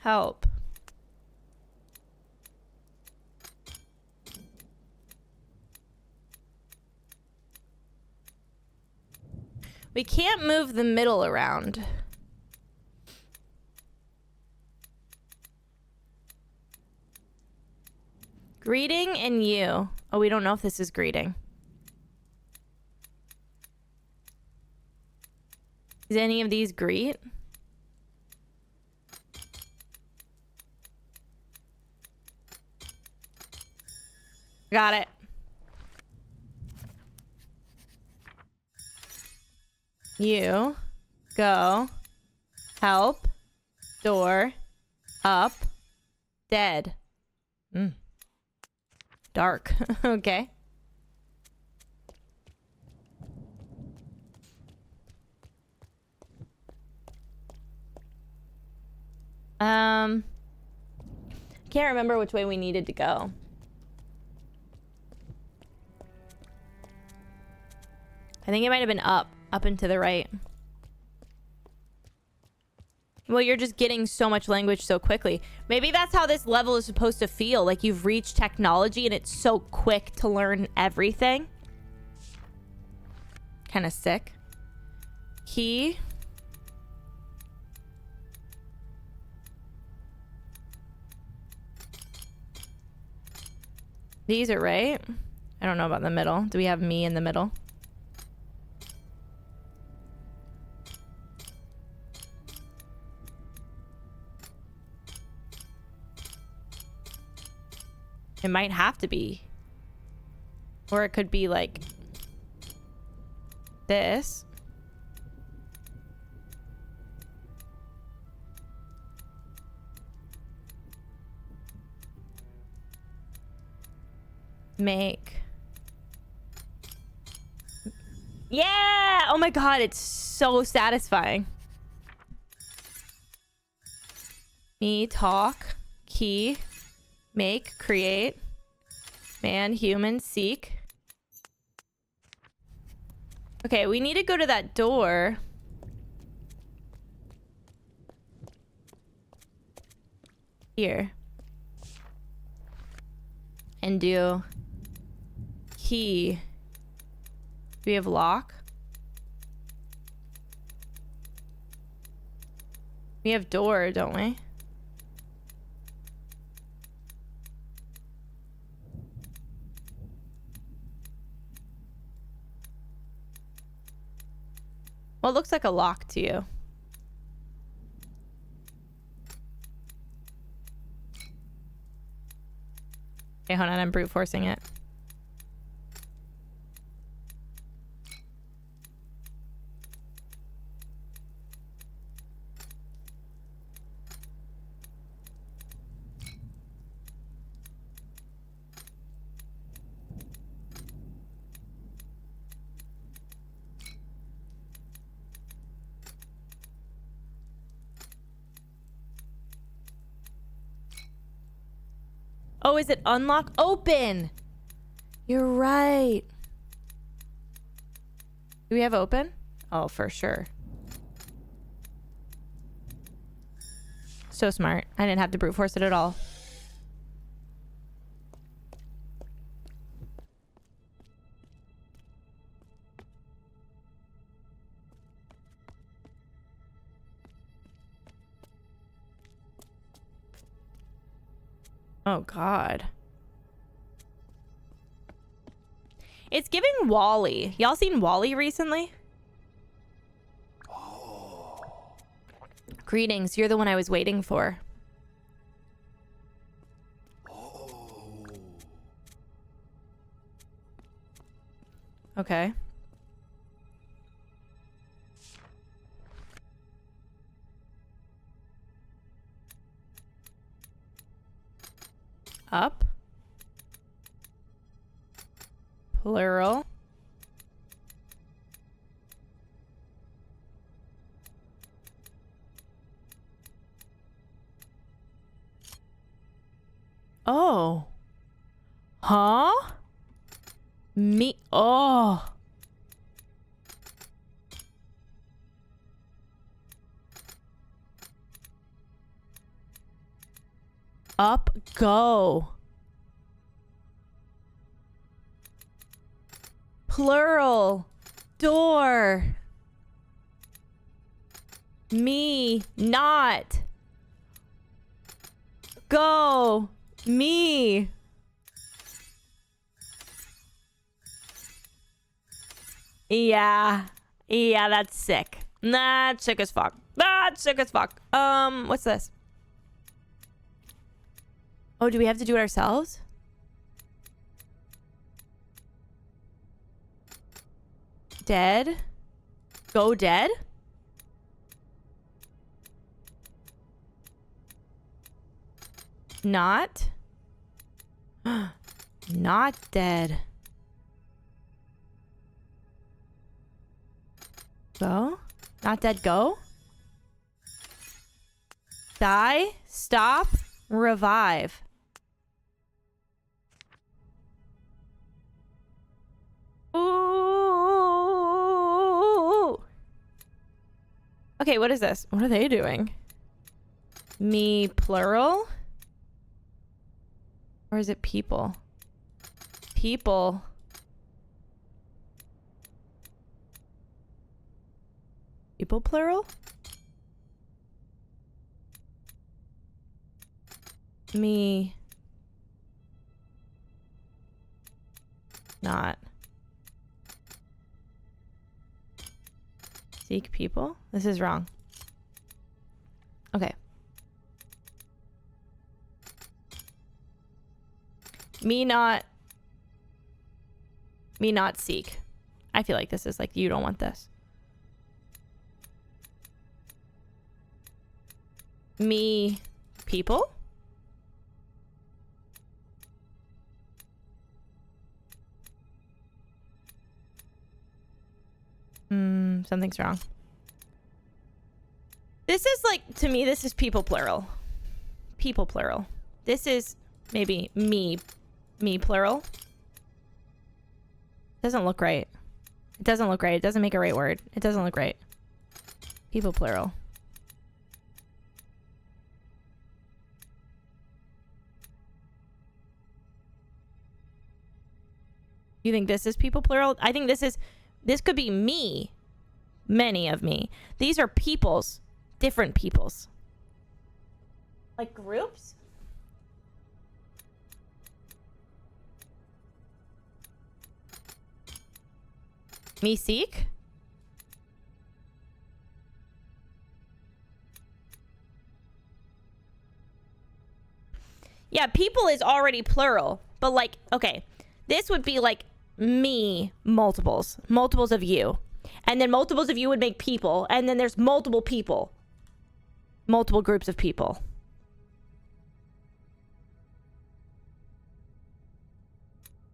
Help. We can't move the middle around. Greeting and you. Oh, we don't know if this is greeting. Is any of these greet? Got it. You. Go. Help. Door. Up. Dead. Dark. Okay. Can't remember which way we needed to go. I think it might have been up and to the right. Well, you're just getting so much language so quickly. Maybe that's how this level is supposed to feel. Like you've reached technology and it's so quick to learn everything. Kind of sick. Key. These are right. I don't know about the middle. Do we have me in the middle? It might have to be. Or it could be like this. Make. Yeah! Oh my god, it's so satisfying. Me, talk, key, make, create, man, human, seek. Okay, we need to go to that door. Here. And do key. Do we have lock? We have door, don't we? Well, it looks like a lock to you. Okay, hold on, I'm brute forcing it. Oh, is it unlock? Open! You're right. Do we have open? Oh, for sure. So smart. I didn't have to brute force it at all. Oh, God. It's giving Wall-E. Y'all seen Wall-E recently? Oh. Greetings. You're the one I was waiting for. Oh. Okay. Up. Plural. Oh. Huh? Me. Oh. Up. Go. Plural. Door. Me. Not. Go. Me. Yeah. Yeah, that's sick. That's sick as fuck. That's sick as fuck. What's this? Oh, do we have to do it ourselves? Dead? Go dead? Not? Not dead. Go? Not dead, go? Die? Stop? Revive. Ooh. Okay, what is this? What are they doing? Me plural? Or is it people? People. People plural? Me. Not. Seek people? This is wrong. Okay. Me not seek. I feel like this is like, you don't want this. Me people? Something's wrong. This is like, to me, this is people plural. People plural. This is maybe me plural. Doesn't look right. It doesn't look right. It doesn't make a right word. It doesn't look right. People plural. You think this is people plural? I think this could be me. Many of me. These are peoples. Different peoples. Like groups? Me seek? Yeah, people is already plural. But like, okay. This would be like me multiples. Multiples of you. And then multiples of you would make people. And then there's multiple people. Multiple groups of people.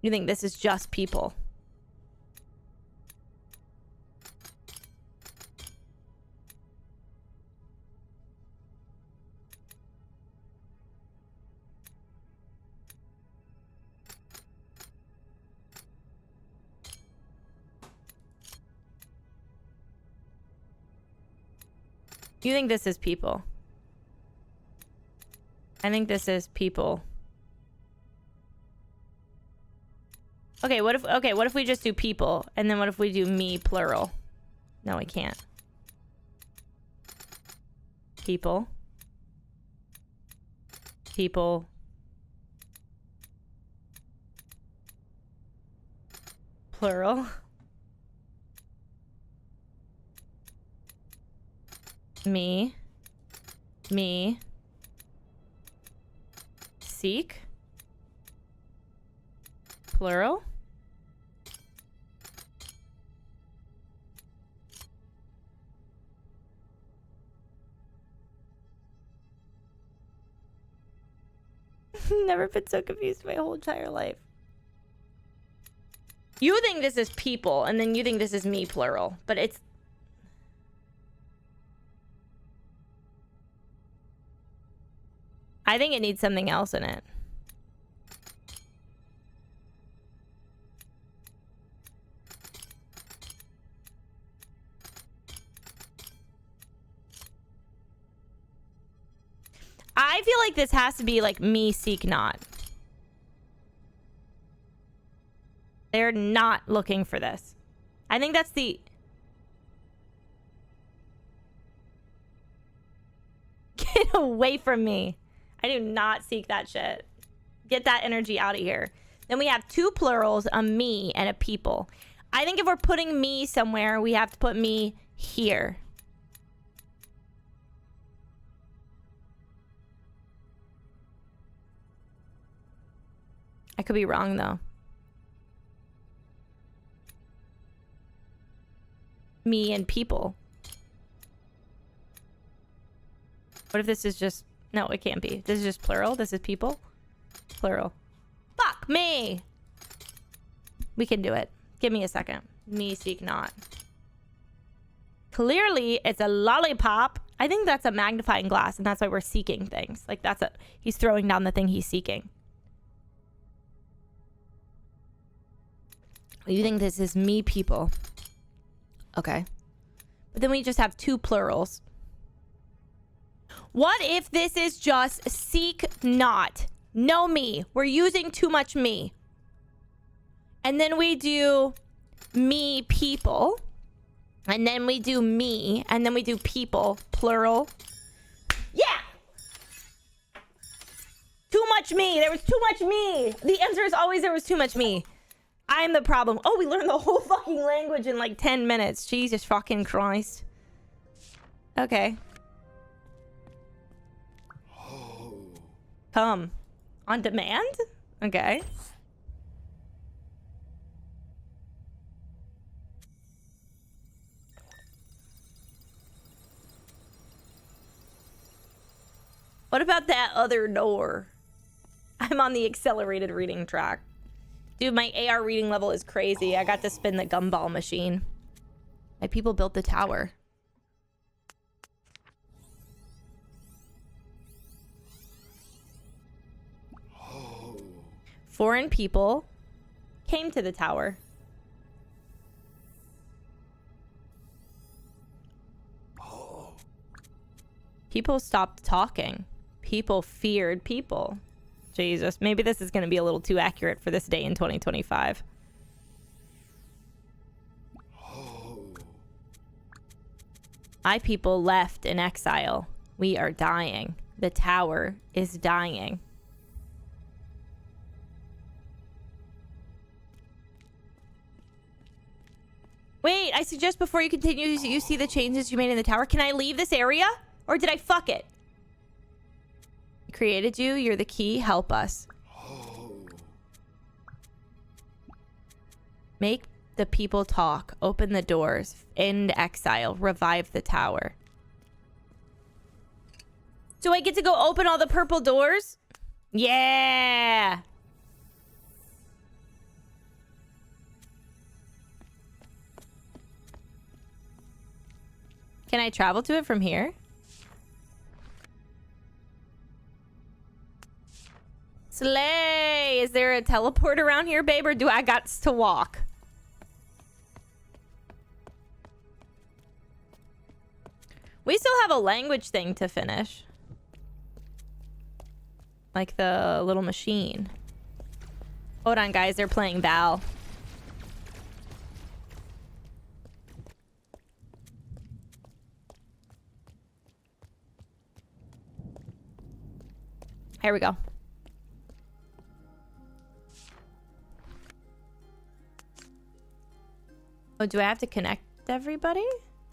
You think this is just people? You think this is people? I think this is people. Okay, what if we just do people? And then what if we do me plural? No, we can't. People. People. Plural. Me. Seek. Plural. Never been so confused my whole entire life. You think this is people, and then you think this is me, plural. But it's... I think it needs something else in it. I feel like this has to be like me seek not. They're not looking for this. I think that's the... Get away from me. I do not seek that shit. Get that energy out of here. Then we have two plurals, a me and a people. I think if we're putting me somewhere, we have to put me here. I could be wrong, though. Me and people. What if this is just... No, it can't be. This is just plural. This is people. Plural. Fuck me! We can do it. Give me a second. Me seek not. Clearly, it's a lollipop. I think that's a magnifying glass, and that's why we're seeking things. Like, that's a... He's throwing down the thing he's seeking. You think this is me, people. Okay. But then we just have two plurals. What if this is just seek not? No me. We're using too much me. And then we do me, people. And then we do me. And then we do people, plural. Yeah! Too much me. There was too much me. The answer is always there was too much me. I am the problem. Oh, we learned the whole fucking language in like 10 minutes. Jesus fucking Christ. Okay. Come. On demand? Okay. What about that other door? I'm on the accelerated reading track. Dude, my AR reading level is crazy. I got to spin the gumball machine. My people built the tower. Foreign people came to the tower. People stopped talking. People feared people. Jesus, maybe this is going to be a little too accurate for this day in 2025. My people left in exile. We are dying. The tower is dying. Wait, I suggest before you continue, you see the changes you made in the tower. Can I leave this area? Or did I fuck it? Created you. You're the key. Help us. Make the people talk. Open the doors. End exile. Revive the tower. Do I get to go open all the purple doors? Yeah. Can I travel to it from here? Slay! Is there a teleport around here, babe, or do I got to walk? We still have a language thing to finish. Like the little machine. Hold on, guys. They're playing Val. Here we go. Oh, do I have to connect everybody?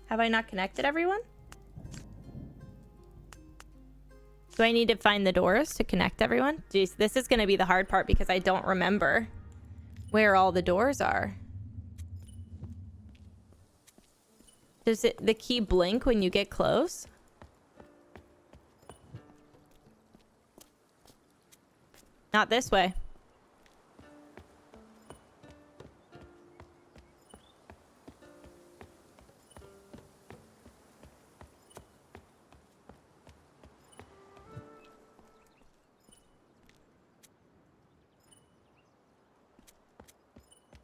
Have I not connected everyone? Do I need to find the doors to connect everyone? Jeez, this is going to be the hard part because I don't remember where all the doors are. Does the key blink when you get close? Not this way.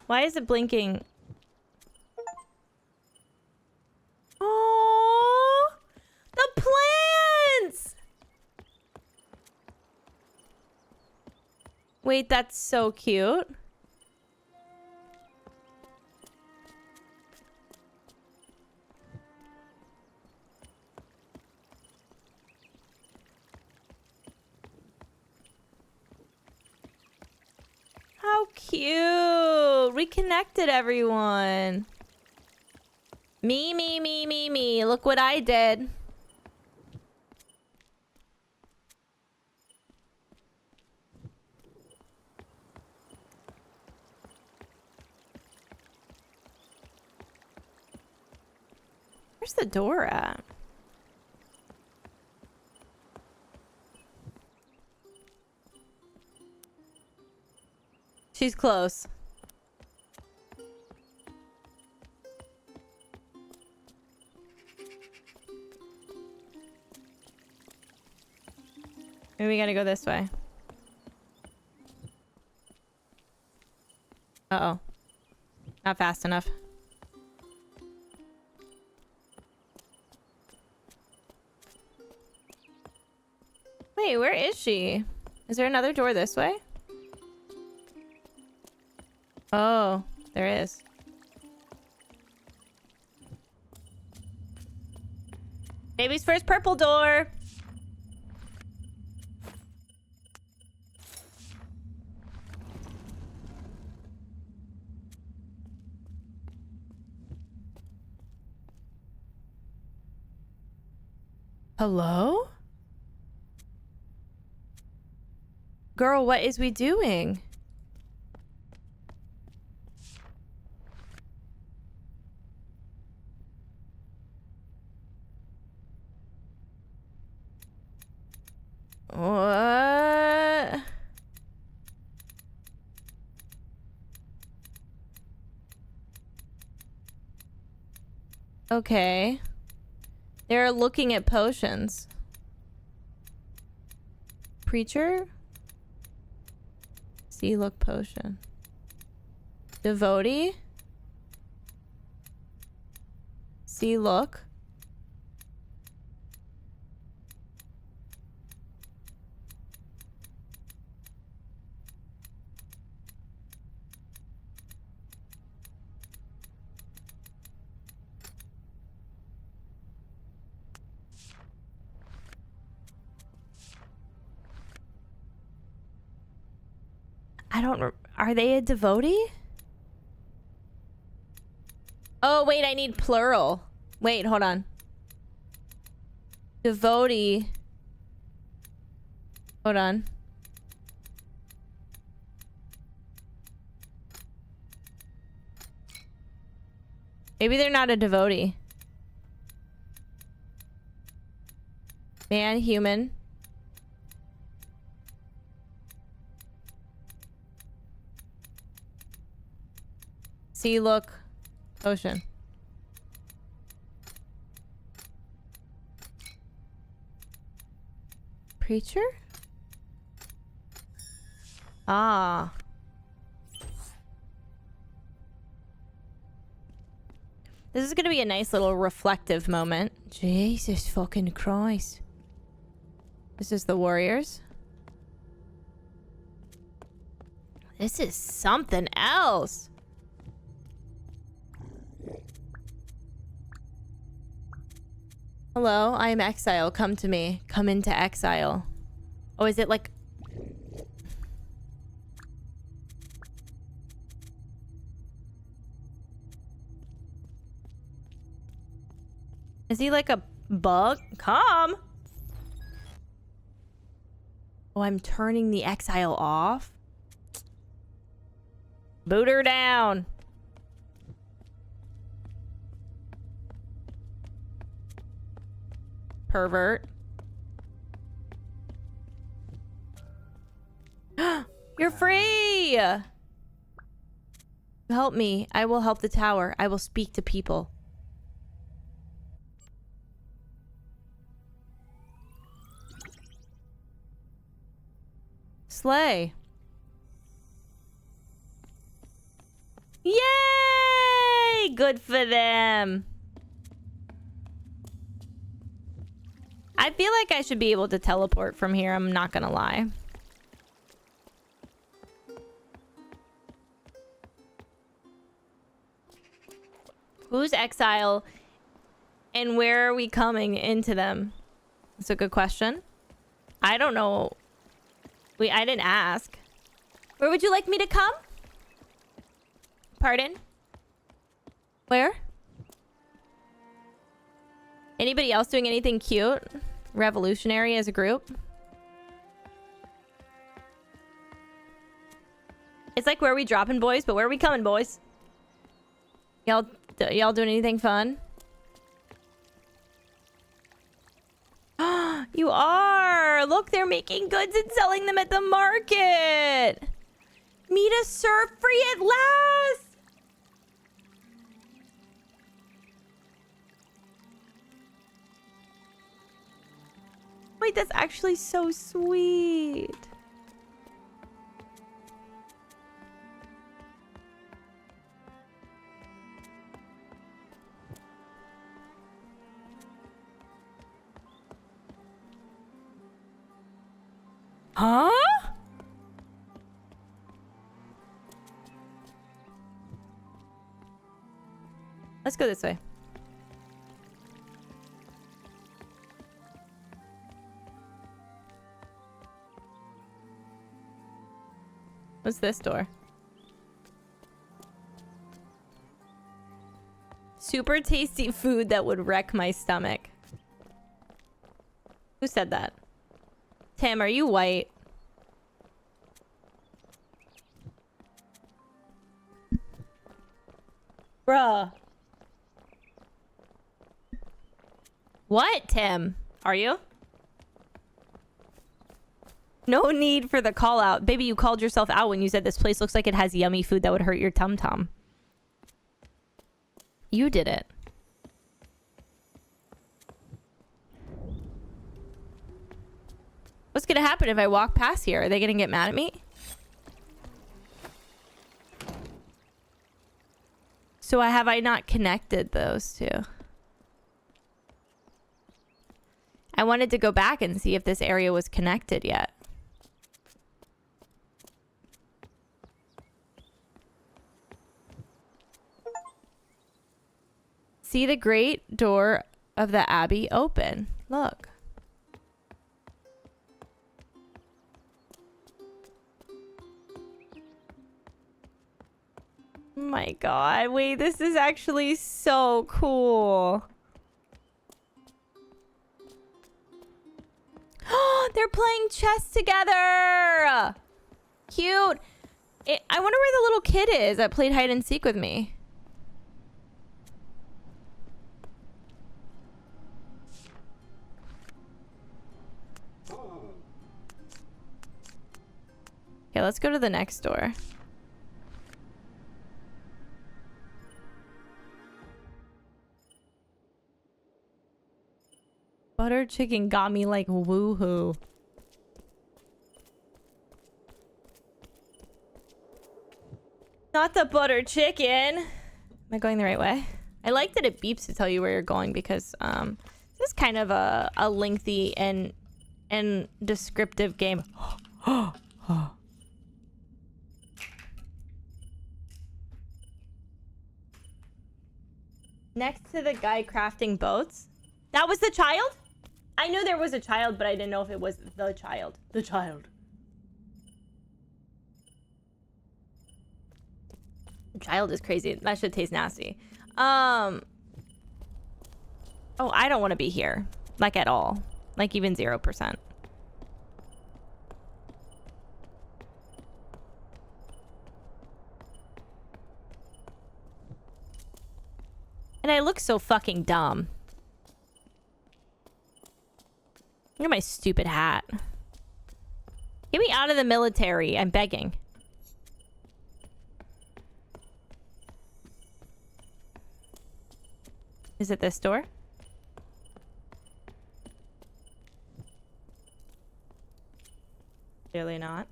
Why is it blinking? Oh, the plants! Wait, that's so cute. How cute! Reconnected everyone. Me. Look what I did. Where's the door at? She's close. Maybe we gotta go this way. Uh-oh. Not fast enough. Wait, where is she? Is there another door this way? Oh, there is. Baby's first purple door. Hello? Girl, what is we doing? What? Okay. They're looking at potions. Preacher? See, look, potion. Devotee? See, look. I don't... Are they a devotee? Oh, wait, I need plural. Wait, hold on. Devotee. Hold on. Maybe they're not a devotee. Man, human. See, look. Ocean. Preacher? Ah. This is gonna be a nice little reflective moment. Jesus fucking Christ. This is the warriors. This is something else. Hello, I am exile. Come to me. Come into exile. Oh, is it like... Is he like a bug? Come! Oh, I'm turning the exile off? Boot her down. Pervert. You're free! Help me. I will help the tower. I will speak to people. Slay. Yay! Good for them. I feel like I should be able to teleport from here. I'm not gonna lie. Who's exile? And where are we coming into them? That's a good question. I don't know. I didn't ask. Where would you like me to come? Pardon? Where? Anybody else doing anything cute? Revolutionary as a group? It's like, where are we dropping, boys? But where are we coming, boys? Y'all doing anything fun? You are! Look, they're making goods and selling them at the market! Meet us, sir, free at last! Wait, that's actually so sweet. Huh? Let's go this way. What's this door? Super tasty food that would wreck my stomach. Who said that? Tim, are you white? Bruh. What, Tim? Are you? No need for the call out. Baby, you called yourself out when you said this place looks like it has yummy food that would hurt your tum-tum. You did it. What's gonna happen if I walk past here? Are they gonna get mad at me? So have I not connected those two? I wanted to go back and see if this area was connected yet. See the great door of the abbey open. Look. Oh my god, wait, this is actually so cool. Oh, they're playing chess together. Cute. I wonder where the little kid is that played hide and seek with me. Okay, let's go to the next door. Butter chicken got me like woohoo. Not the butter chicken. Am I going the right way? I like that it beeps to tell you where you're going because this is kind of a lengthy and descriptive game. Next to the guy crafting boats. That was the child? I knew there was a child, but I didn't know if it was the child. The child. The child is crazy. That should taste nasty. Oh, I don't want to be here. Like at all. Like even 0%. And I look so fucking dumb. Look at my stupid hat. Get me out of the military. I'm begging. Is it this door? Clearly not.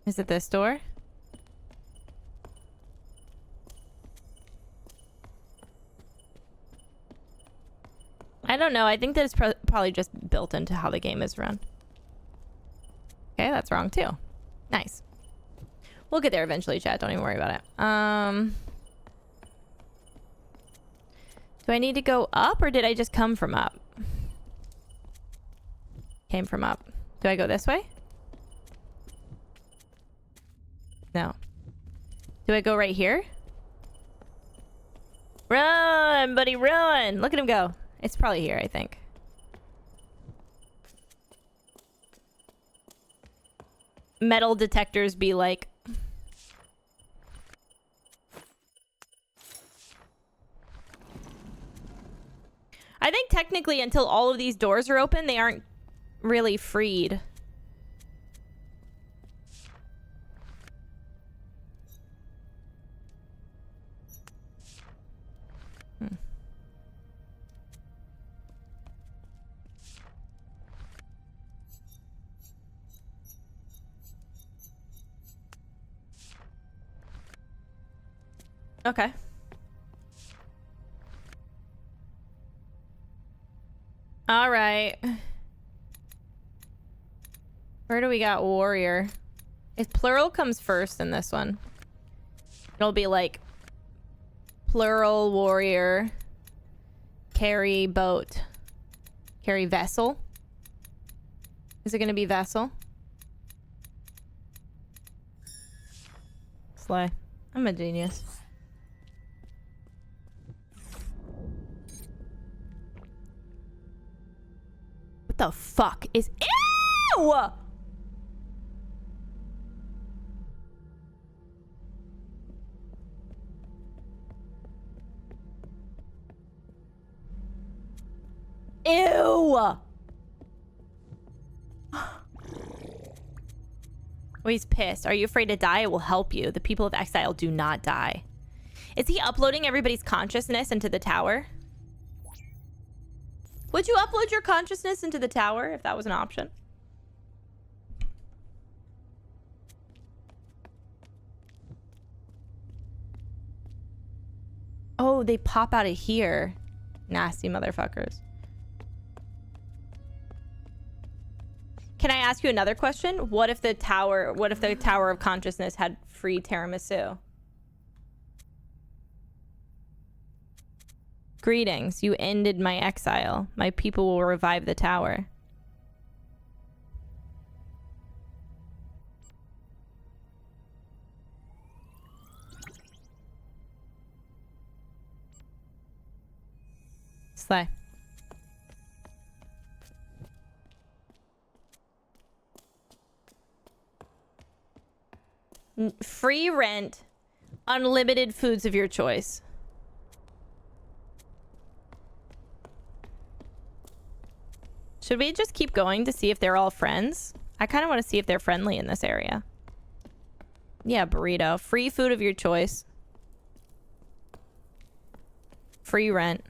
Is it this door? I don't know. I think that it's probably just built into how the game is run. Okay, that's wrong too. Nice. We'll get there eventually, chat. Don't even worry about it. Do I need to go up or did I just come from up? Came from up. Do I go this way? No. Do I go right here? Run, buddy, run! Look at him go. It's probably here, I think. Metal detectors be like... I think technically until all of these doors are open, they aren't really freed. Okay. All right. Where do we got warrior? If plural comes first in this one, it'll be like plural warrior, carry boat, carry vessel. Is it going to be vessel? Slay. I'm a genius. What the fuck is... Ew! Ew! Oh, he's pissed. Are you afraid to die? It will help you. The people of exile do not die. Is he uploading everybody's consciousness into the tower? Would you upload your consciousness into the tower if that was an option? Oh, they pop out of here. Nasty motherfuckers. Can I ask you another question? What if the tower of consciousness had free tiramisu? Greetings, you ended my exile. My people will revive the tower. Slay. Free rent, unlimited foods of your choice. Should we just keep going to see if they're all friends? I kind of want to see if they're friendly in this area. Yeah, burrito. Free food of your choice. Free rent.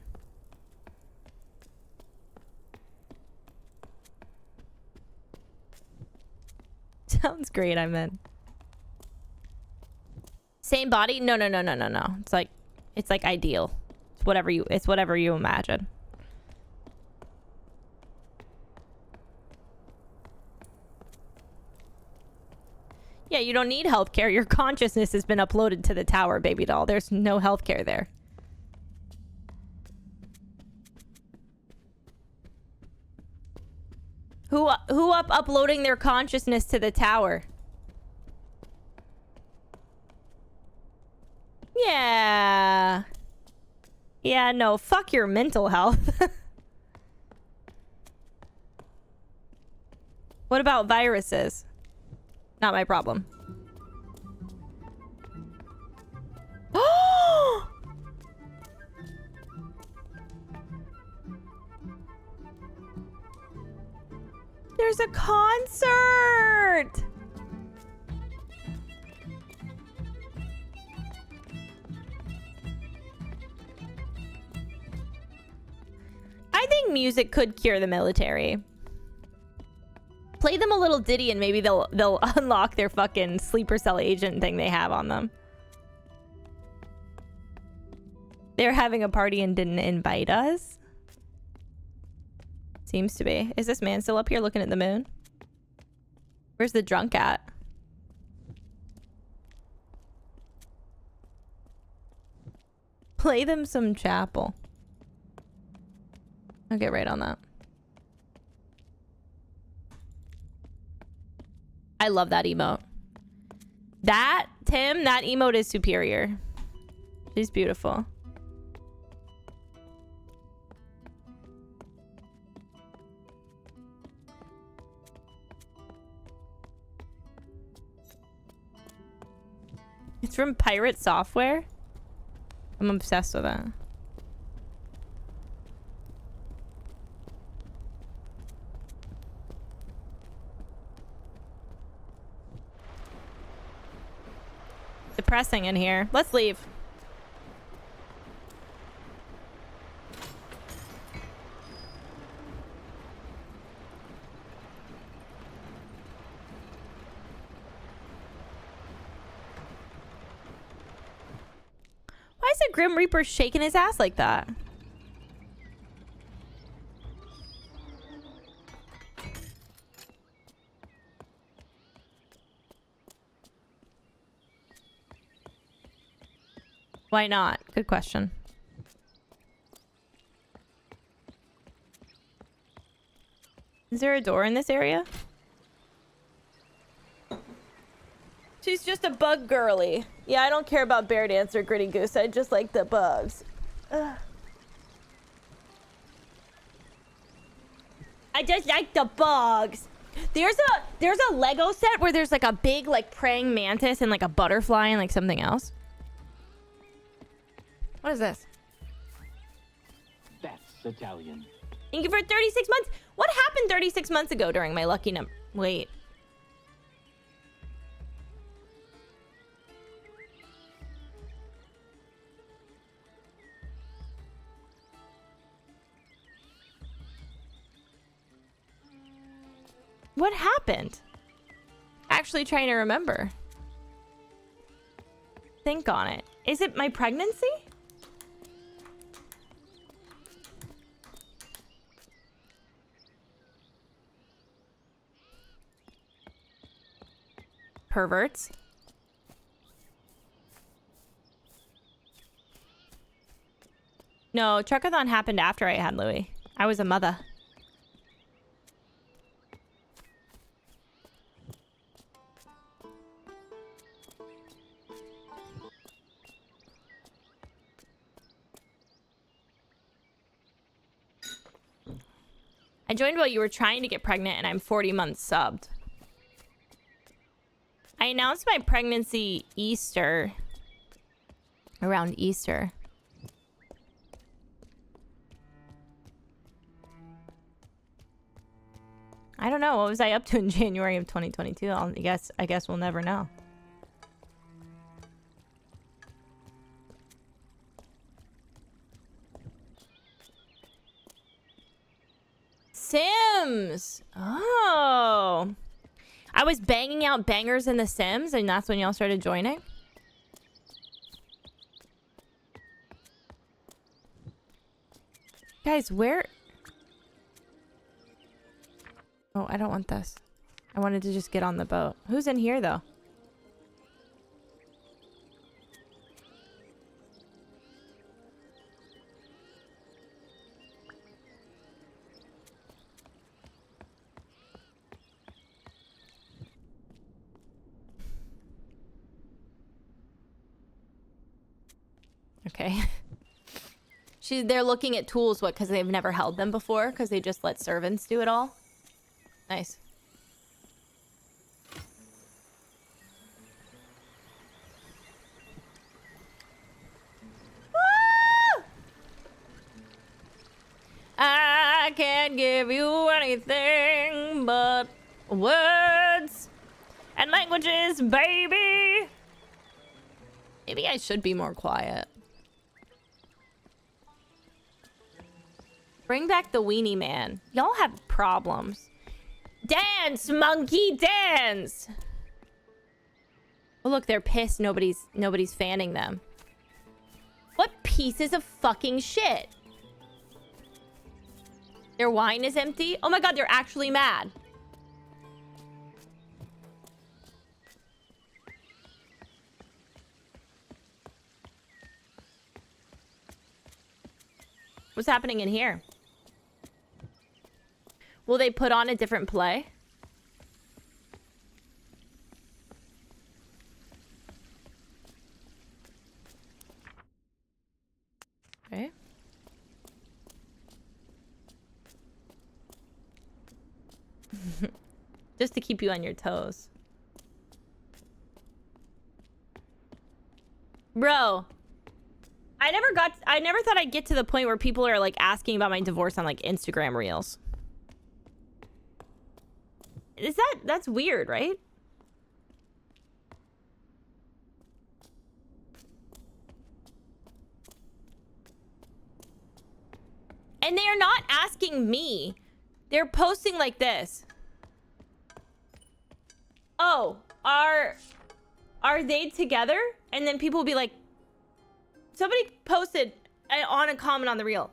Sounds great, I'm in. Same body? No. It's like ideal. It's whatever you imagine. Yeah, you don't need healthcare. Your consciousness has been uploaded to the tower, baby doll. There's no healthcare there. Who uploading their consciousness to the tower? Yeah. Yeah, no, fuck your mental health. What about viruses? Not my problem. There's there's a concert. I think music could cure the military. Play them a little ditty and maybe they'll unlock their fucking sleeper cell agent thing they have on them. They're having a party and didn't invite us. Seems to be. Is this man still up here looking at the moon? Where's the drunk at? Play them some chapel. I'll get right on that. I love that emote. That, Tim, that emote is superior. She's beautiful. It's from Pirate Software. I'm obsessed with that. Depressing in here. Let's leave. Why is the Grim Reaper shaking his ass like that? Why not? Good question. Is there a door in this area? She's just a bug girly. Yeah, I don't care about Bear Dance or Gritty Goose. I just like the bugs. Ugh. I just like the bugs. There's a Lego set where there's like a big like praying mantis and like a butterfly and like something else. What is this? That's Italian. Thank you for 36 months. What happened 36 months ago during my lucky number? Wait. What happened? Actually trying to remember. Think on it. Is it my pregnancy? Perverts. No, Truckathon happened after I had Louis. I was a mother. I joined while you were trying to get pregnant and I'm 40 months subbed. I announced my pregnancy Easter. Around Easter. I don't know. What was I up to in January of 2022? I guess we'll never know. Sims. Oh. I was banging out bangers in The Sims, and that's when y'all started joining? Guys, where... Oh, I don't want this. I wanted to just get on the boat. Who's in here, though? Okay. They're looking at tools, what, because they've never held them before? Because they just let servants do it all? Nice. Ah! I can't give you anything but words and languages, baby. Maybe I should be more quiet. Bring back the weenie man. Y'all have problems. Dance, monkey, dance. Oh, look, they're pissed. Nobody's fanning them. What pieces of fucking shit? Their wine is empty? Oh my god, they're actually mad. What's happening in here? Will they put on a different play? Okay. Just to keep you on your toes. Bro. I never thought I'd get to the point where people are like asking about my divorce on like Instagram Reels. That's weird, right? And they are not asking me. They're posting like this. Oh, are they together? And then people will be like, somebody posted on a comment on the reel,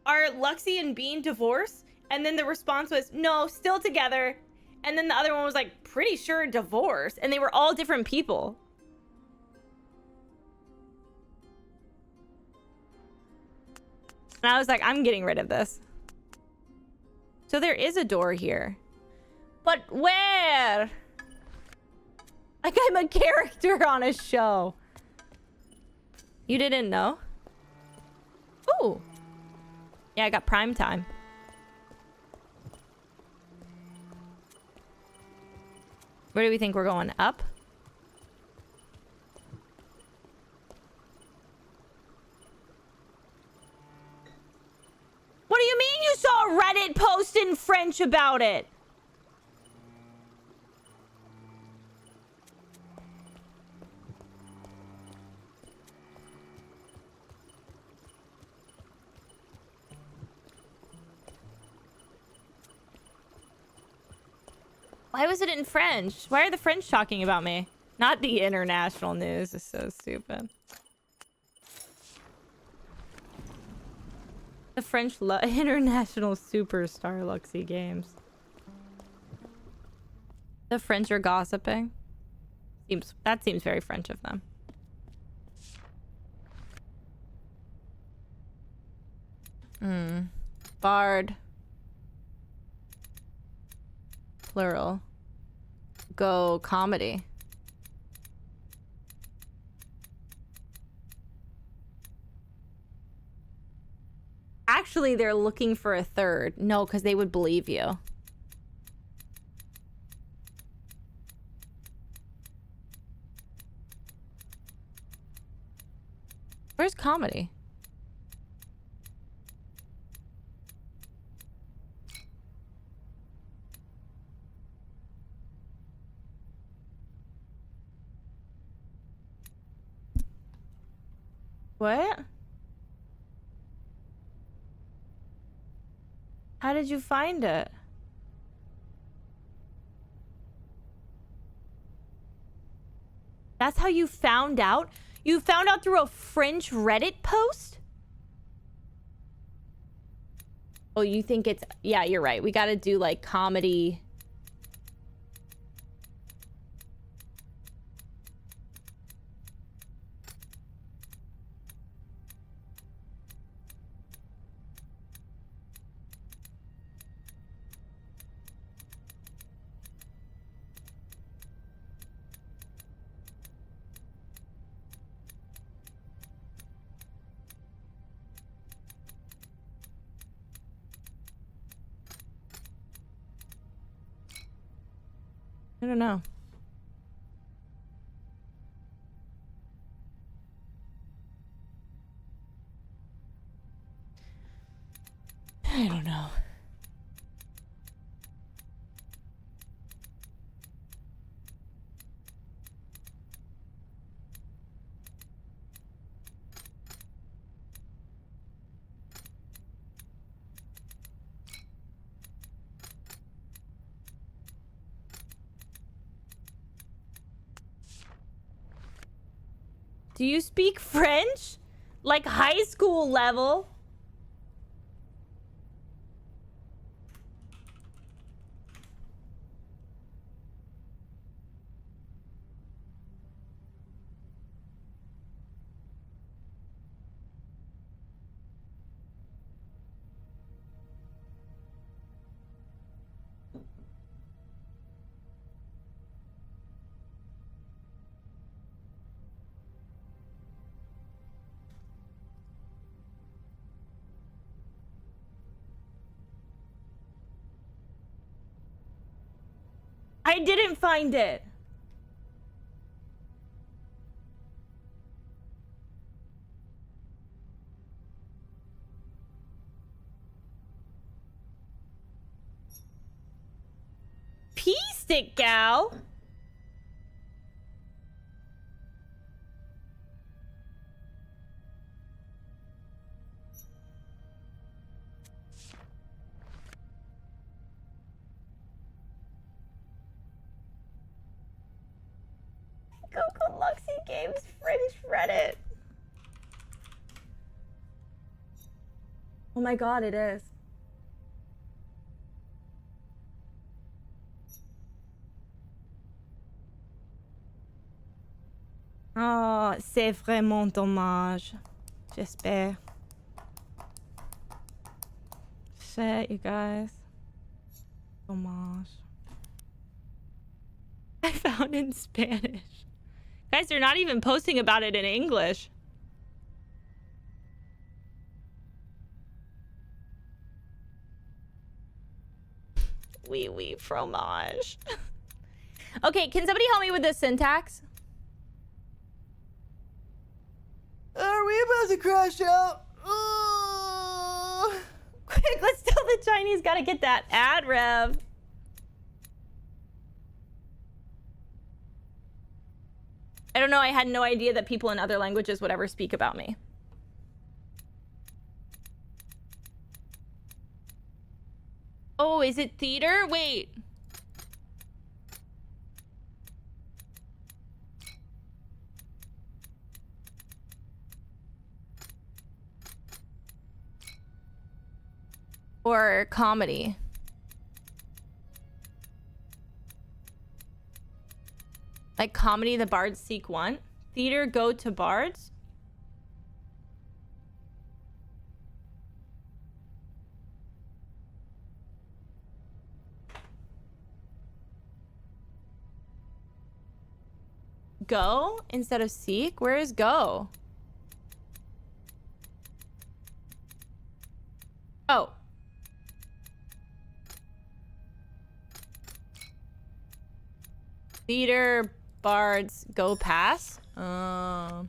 are Luxie and Bean divorced? And then the response was, no, still together. And then the other one was like, pretty sure divorced. And they were all different people. And I was like, I'm getting rid of this. So there is a door here. But where? Like I'm a character on a show. You didn't know? Ooh. Yeah, I got prime time. Where do we think we're going? Up? What do you mean you saw a Reddit post in French about it? Why was it in French? Why are the French talking about me? Not the international news. It's so stupid. The French international superstar Luxie Games. The French are gossiping. That seems very French of them. Bard. Plural. Go comedy. Actually, they're looking for a third. No, because they would believe you. Where's comedy? What? How did you find it? That's how you found out? You found out through a French Reddit post? Oh, you think it's... Yeah, you're right. We gotta do, like, comedy... I don't know. I don't know. Do you speak French? Like high school level? I didn't find it. Pea stick gal? Google Luxy Games Fringe Reddit. Oh my god, it is. Oh, c'est vraiment dommage. J'espère. Shit, you guys. Dommage. I found in Spanish. Guys, they're not even posting about it in English. Oui, fromage. Okay, can somebody help me with the syntax? Are we about to crash out? Quick, let's tell the Chinese gotta get that ad rev. I don't know, I had no idea that people in other languages would ever speak about me. Oh, is it theater? Wait. Or comedy. Like comedy, the bards seek one. Theater, go to bards. Go instead of seek? Where is go? Oh. Theater, bards, go pass? You're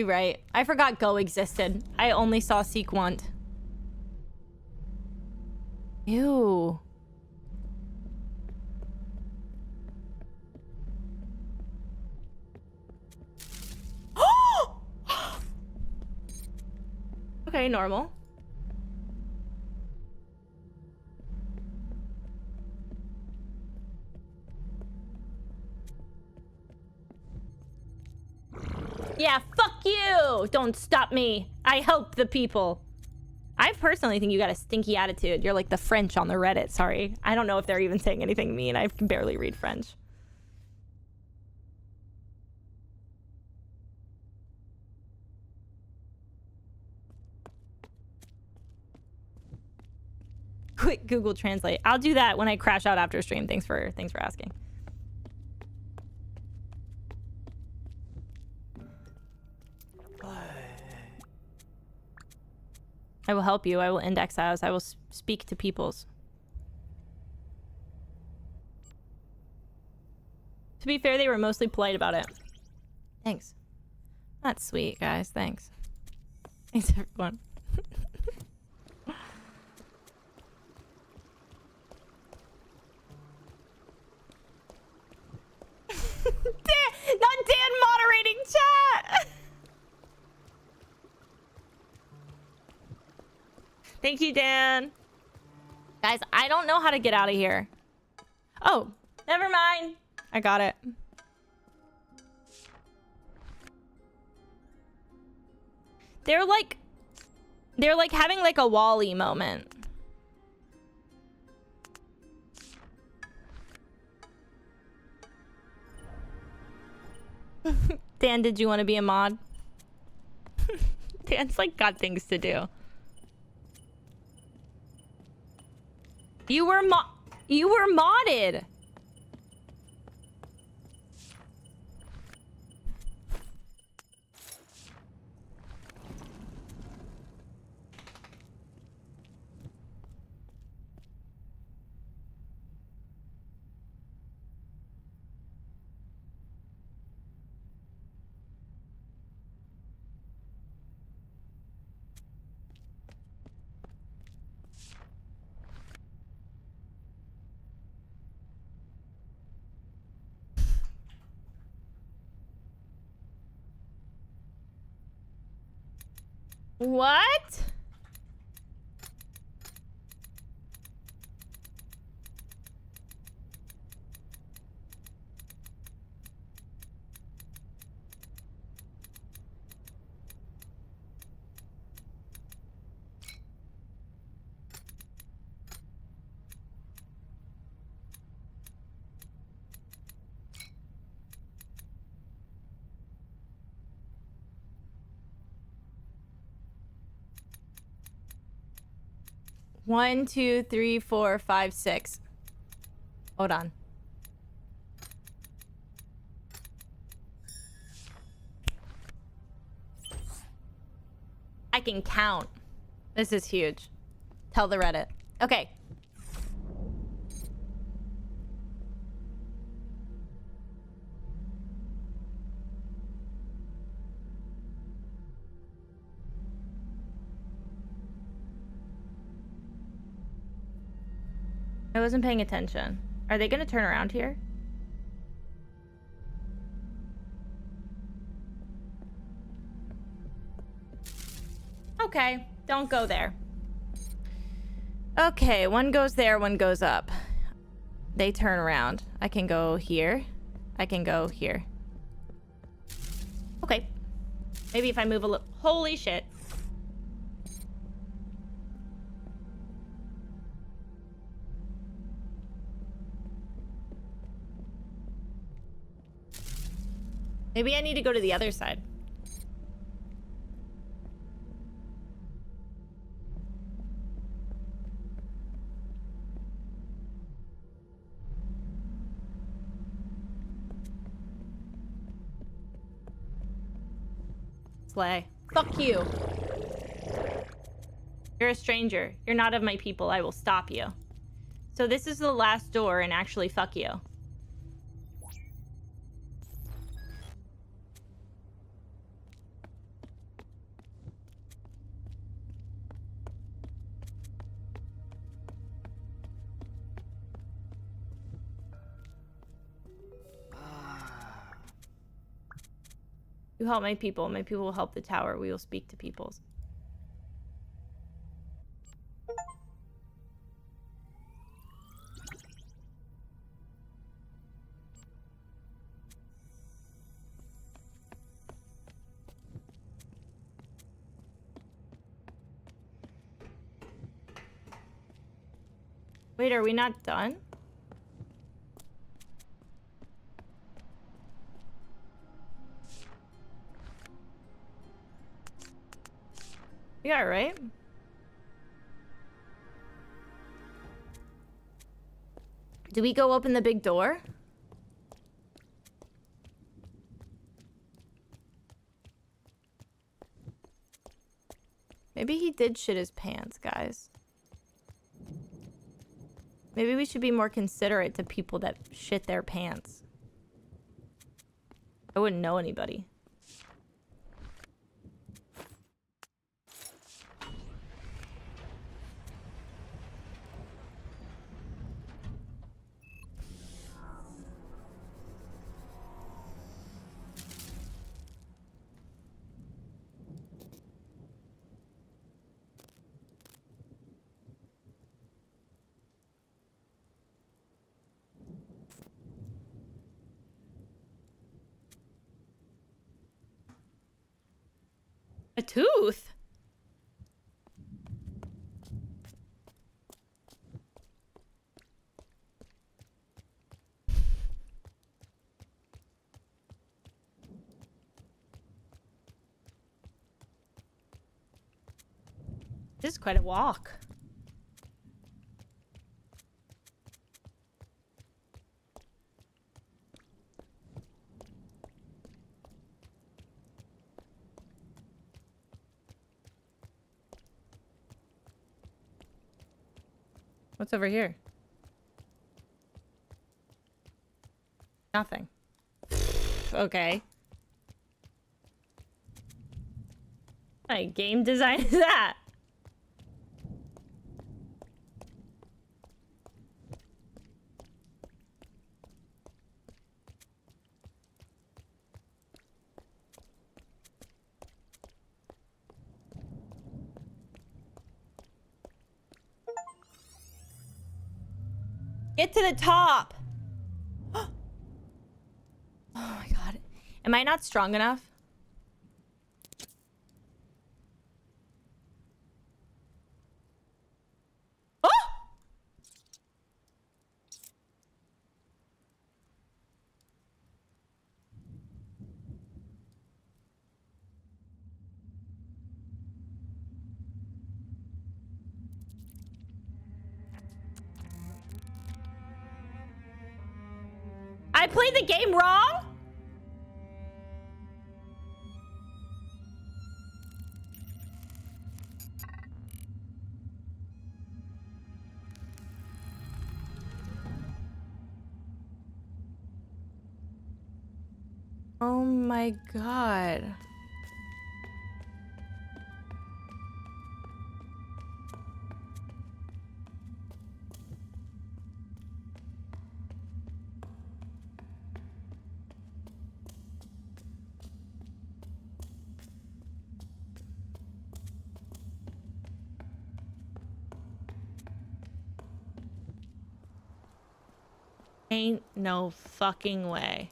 right. I forgot go existed. I only saw seek want. Ew. Okay, normal. Yeah, fuck you! Don't stop me. I help the people. I personally think you got a stinky attitude. You're like the French on the Reddit. Sorry. I don't know if they're even saying anything mean. I can barely read French. Quick Google Translate. I'll do that when I crash out after stream. Thanks for asking. I will help you. I will end exiles. I will speak to peoples. To be fair, they were mostly polite about it. Thanks. That's sweet, guys. Thanks. Thanks, everyone. Not Dan moderating chat! Thank you, Dan. Guys, I don't know how to get out of here. Oh, never mind. I got it. They're like having like a Wall-E moment. Dan, did you want to be a mod? Dan's like got things to do. You were modded. What? One, two, three, four, five, six. Hold on. I can count. This is huge. Tell the Reddit. Okay. I wasn't paying attention. Are they gonna turn around here? Okay, don't go there. Okay, one goes there, one goes up. They turn around. I can go here. I can go here. Okay. Maybe if I move a little... Holy shit. Maybe I need to go to the other side. Slay. Fuck you. You're a stranger. You're not of my people. I will stop you. So this is the last door, and actually fuck you. You help my people. My people will help the tower. We will speak to peoples. Wait, are we not done? Yeah, right? Do we go open the big door? Maybe he did shit his pants, guys. Maybe we should be more considerate to people that shit their pants. I wouldn't know anybody. tooth. This is quite a walk. What's over here? Nothing. Okay. What kind of game design is that? Get to the top. Oh my god. Am I not strong enough? Oh! I played the game wrong? Oh my god. Ain't no fucking way.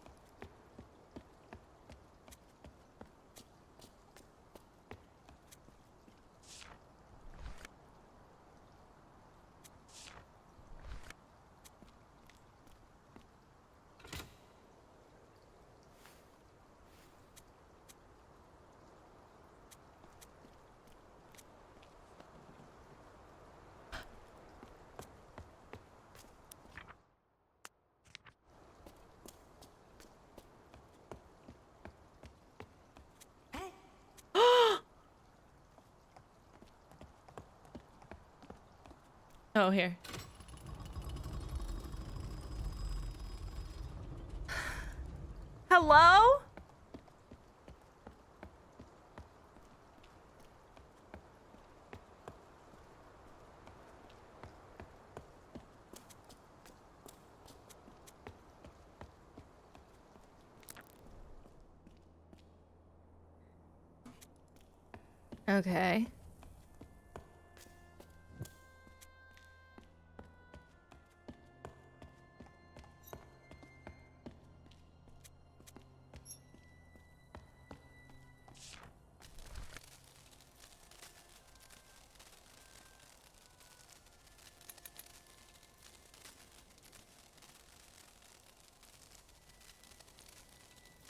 Oh, here. Hello? Okay.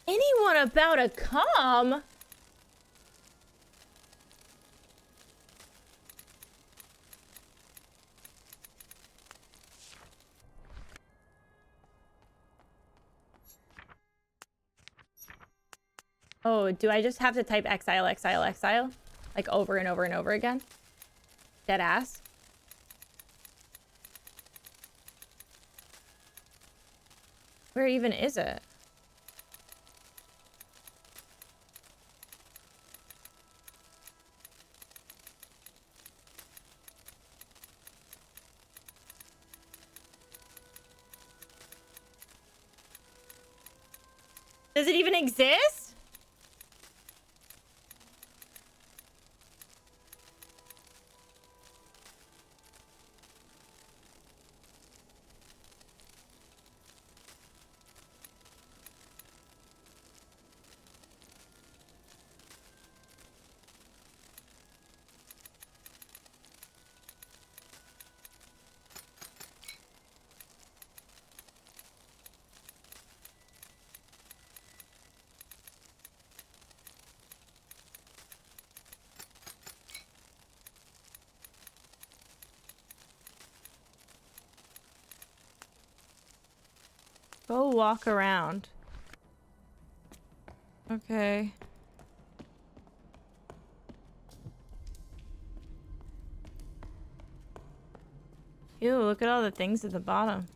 Anyone about to come? Oh, do I just have to type exile, exile, exile? Like over and over and over again? Dead ass. Where even is it? Does it even exist? Go walk around. Okay. Ew, look at all the things at the bottom.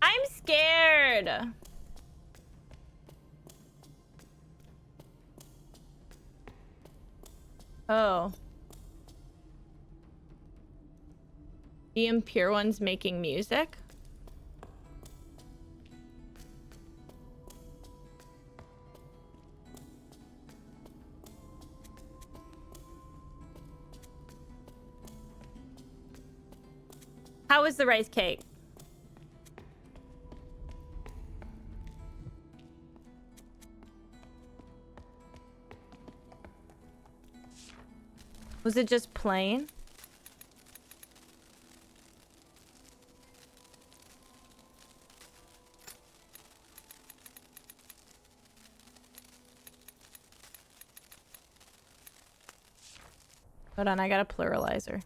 I'm scared. Oh. The impure one's making music? How was the rice cake? Was it just plain? Hold on, I got a pluralizer.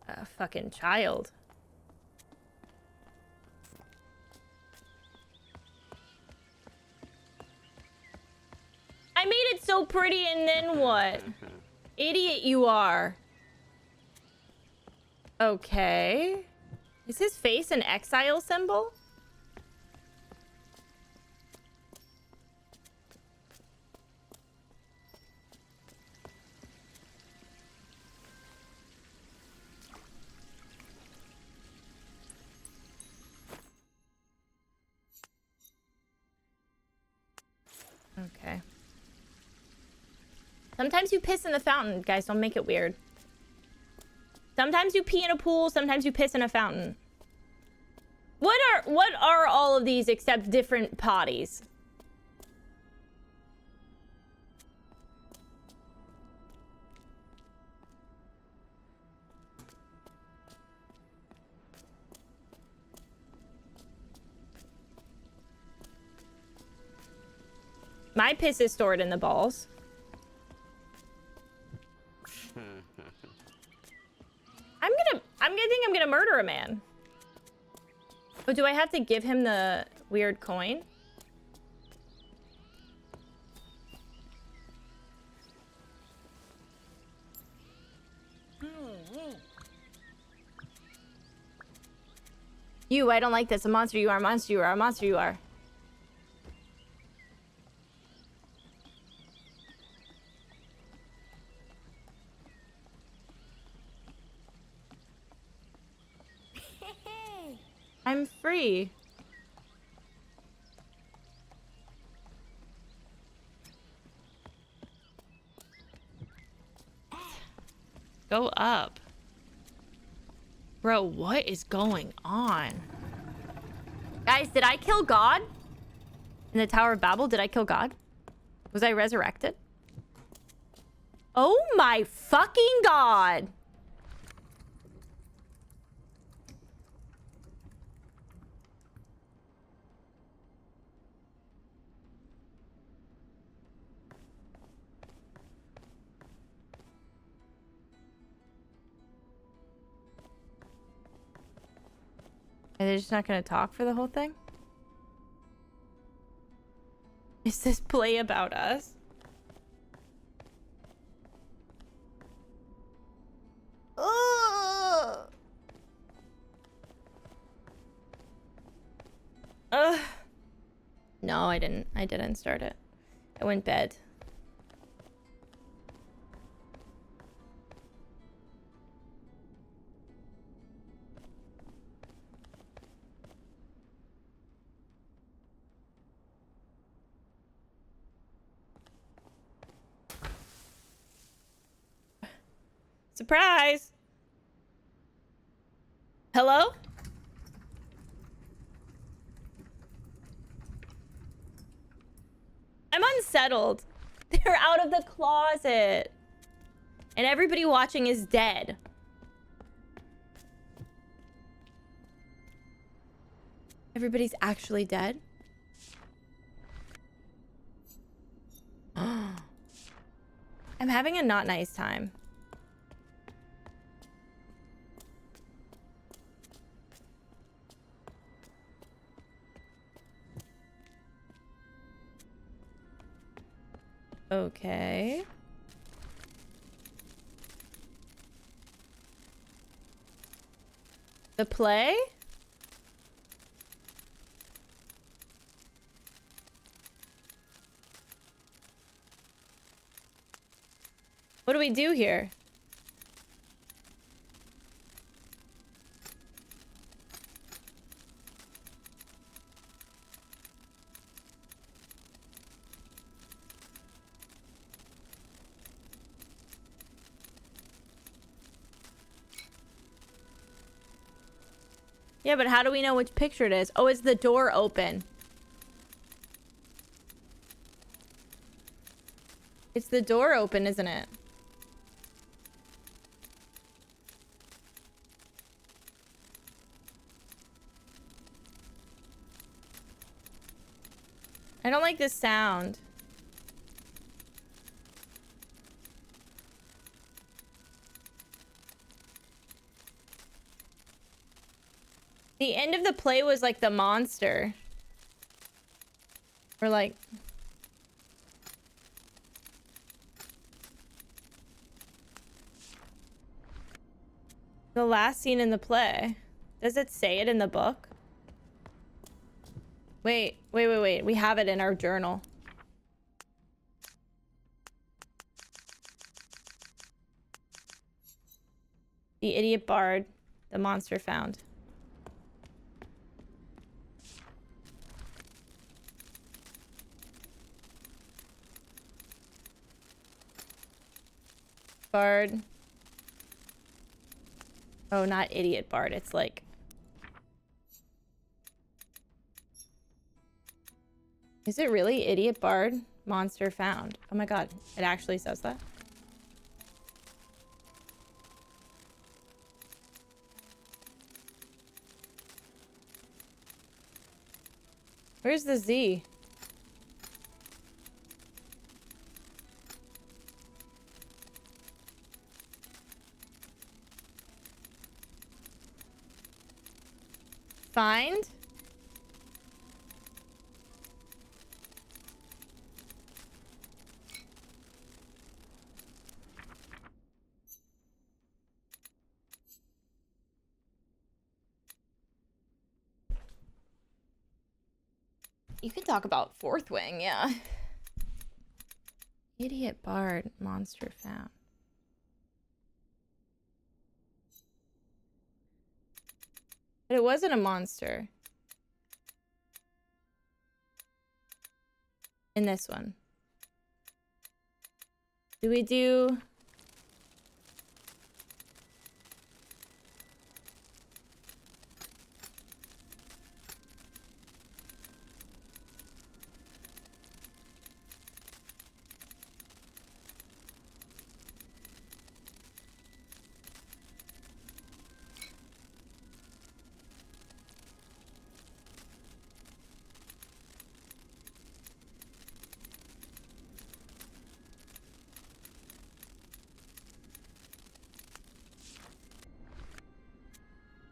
A fucking child. I made it so pretty and then what? Idiot you are. Okay. Is his face an exile symbol? Okay. Sometimes you piss in the fountain, guys. Don't make it weird. Sometimes you pee in a pool. Sometimes you piss in a fountain. What are all of these except different potties? My piss is stored in the balls. I'm gonna murder a man. Oh, do I have to give him the weird coin? You, I don't like this. A monster you are, a monster you are, a monster you are. I'm free. Go up. Bro, what is going on? Guys, did I kill God? In the Tower of Babel, did I kill God? Was I resurrected? Oh my fucking God. Are they just not gonna talk for the whole thing? Is this play about us? Ugh. No, I didn't start it. I went bed. Surprise! Hello? I'm unsettled. They're out of the closet. And everybody watching is dead. Everybody's actually dead? I'm having a not nice time. Okay. The play? What do we do here? Yeah, but how do we know which picture it is? Oh, is the door open? It's the door open, isn't it? I don't like this sound. The end of the play was like the monster. Or like... the last scene in the play. Does it say it in the book? Wait. We have it in our journal. The idiot bard, the monster found. Bard. Oh, not idiot bard. It's like... is it really idiot bard? Monster found. Oh my god. It actually says that. Where's the Z? Find? You can talk about fourth wing, yeah. Idiot bard, monster found. But it wasn't a monster. In this one. Do we do...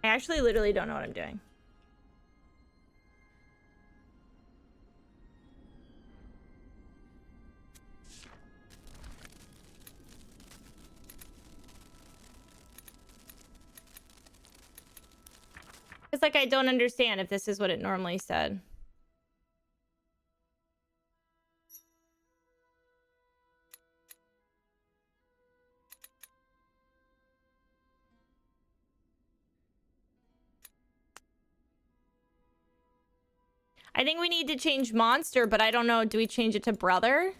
I actually literally don't know what I'm doing. It's like I don't understand if this is what it normally said. I think we need to change monster, but I don't know. Do we change it to brother?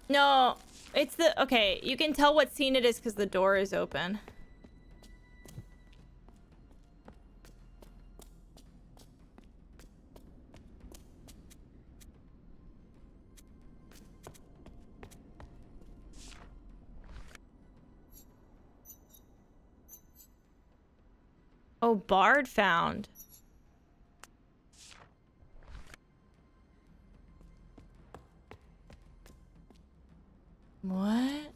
No, it's the... okay, you can tell what scene it is because the door is open. Oh, Bard found. What?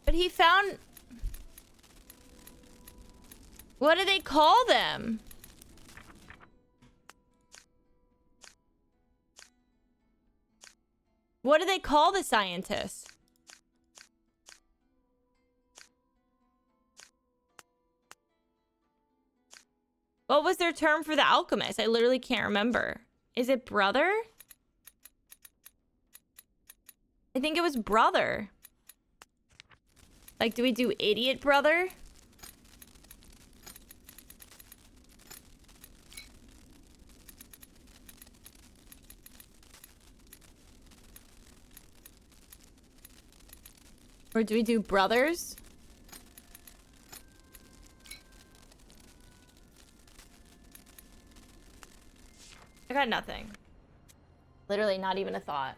But he found... What do they call them? What do they call the scientists? What was their term for the alchemist? I literally can't remember. Is it brother? I think it was brother. Like, do we do idiot brother? Or do we do brothers? I got nothing. Literally not even a thought.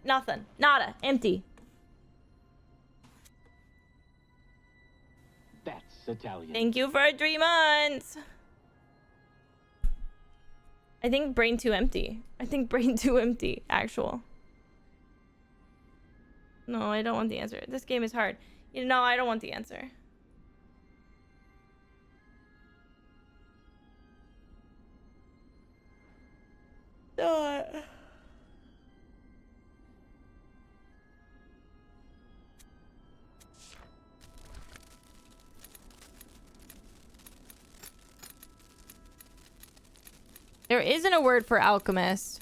Nothing. Nada. Empty. That's Italian. Thank you for 3 months. I think brain too empty. I think brain too empty. Actual. No, I don't want the answer. This game is hard. You know, I don't want the answer. There isn't a word for alchemist.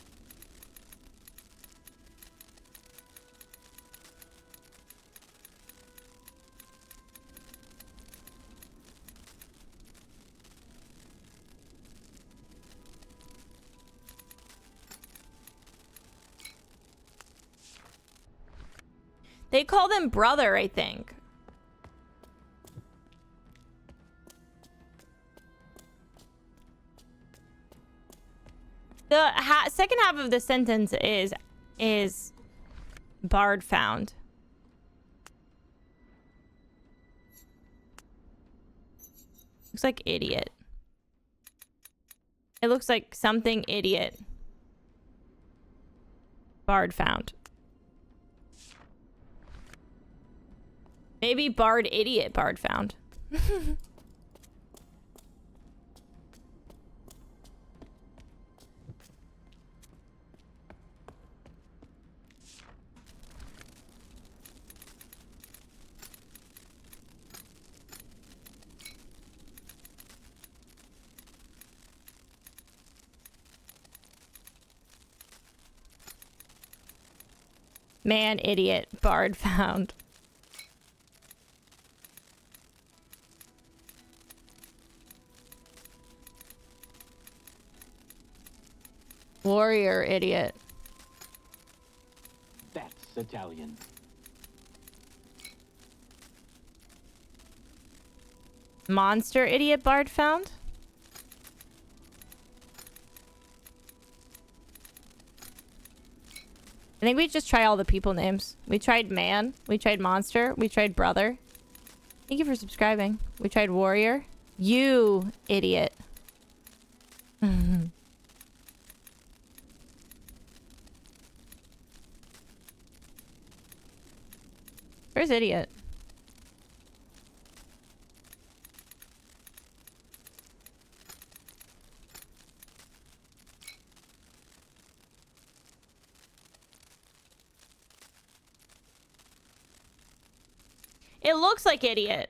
They call them brother, I think. The second half of the sentence is Bard found. Looks like idiot. It looks like something idiot. Bard found. Maybe Bard idiot Bard found. Man, idiot, Bard found. Warrior, idiot. That's Italian. Monster, idiot, Bard found. I think we just try all the people names. We tried man. We tried monster. We tried brother. Thank you for subscribing. We tried warrior. You idiot. Where's idiot? It looks like idiot.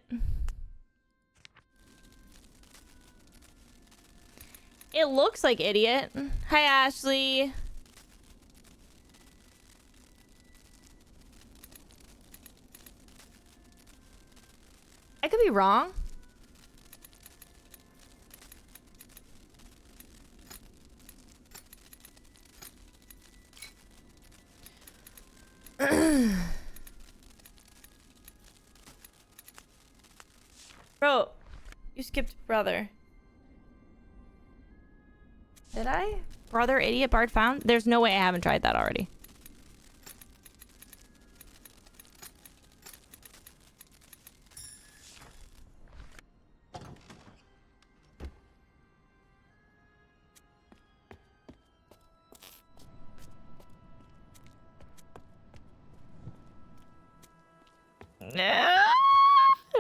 It looks like idiot. Hi, Ashley. I could be wrong. Bro, you skipped brother. Did I? Brother idiot bard found? There's no way I haven't tried that already.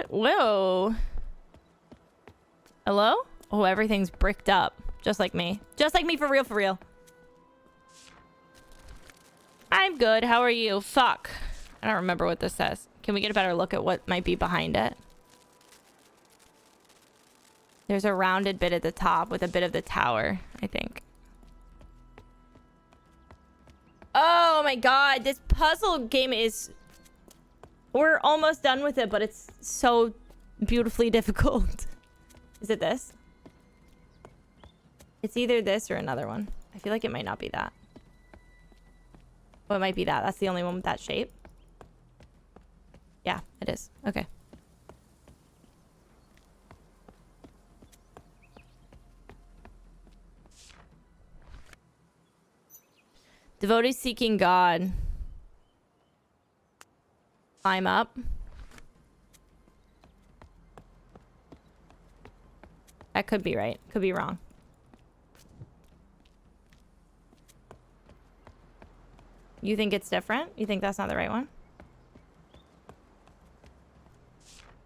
Whoa. Hello? Oh, everything's bricked up. Just like me. Just like me, for real, for real. I'm good. How are you? Fuck. I don't remember what this says. Can we get a better look at what might be behind it? There's a rounded bit at the top with a bit of the tower, I think. Oh my god, this puzzle game is... We're almost done with it, but it's so beautifully difficult. Is it this? It's either this or another one. I feel like it might not be that. Oh, it might be that. That's the only one with that shape. Yeah, it is. Okay. Devotee seeking God. Climb up. That could be right. Could be wrong. You think it's different? You think that's not the right one?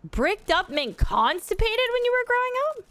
Bricked up meant constipated when you were growing up?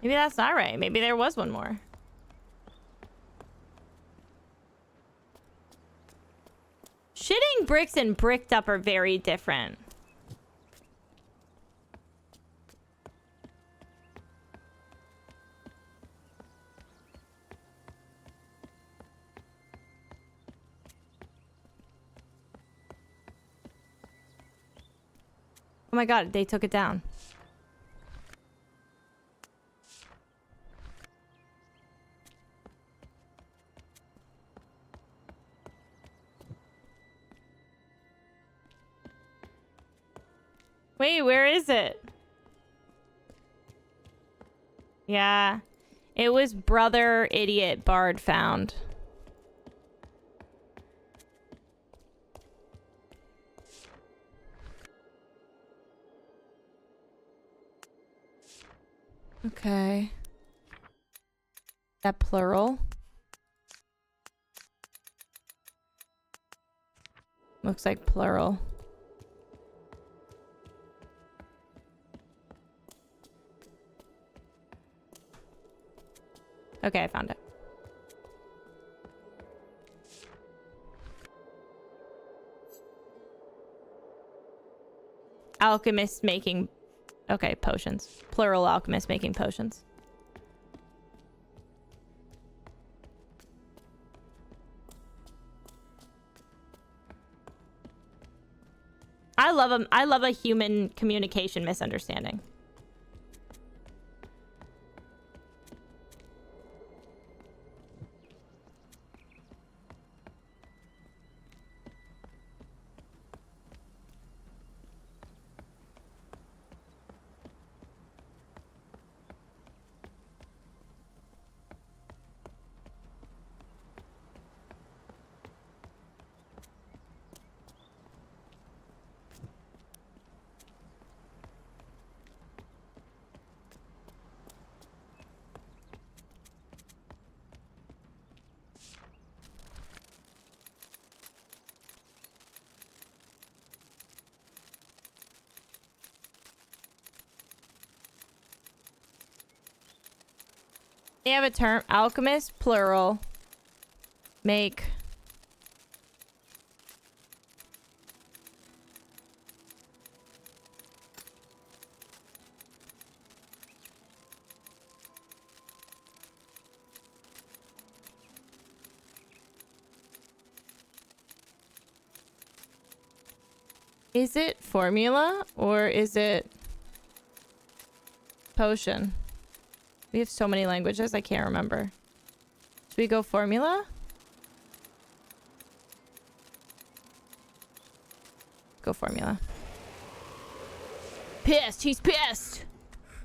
Maybe that's not right. Maybe there was one more. Shitting bricks and bricked up are very different. Oh my god, they took it down. Wait, where is it? Yeah. It was brother idiot bard found. Okay. That plural? Looks like plural. Okay, I found it. Alchemist making... Okay, potions. Plural alchemist making potions. I love a human communication misunderstanding. They have a term. Alchemist, plural. Make. Is it formula or is it potion? We have so many languages, I can't remember. Should we go formula? Go formula. Pissed. He's pissed.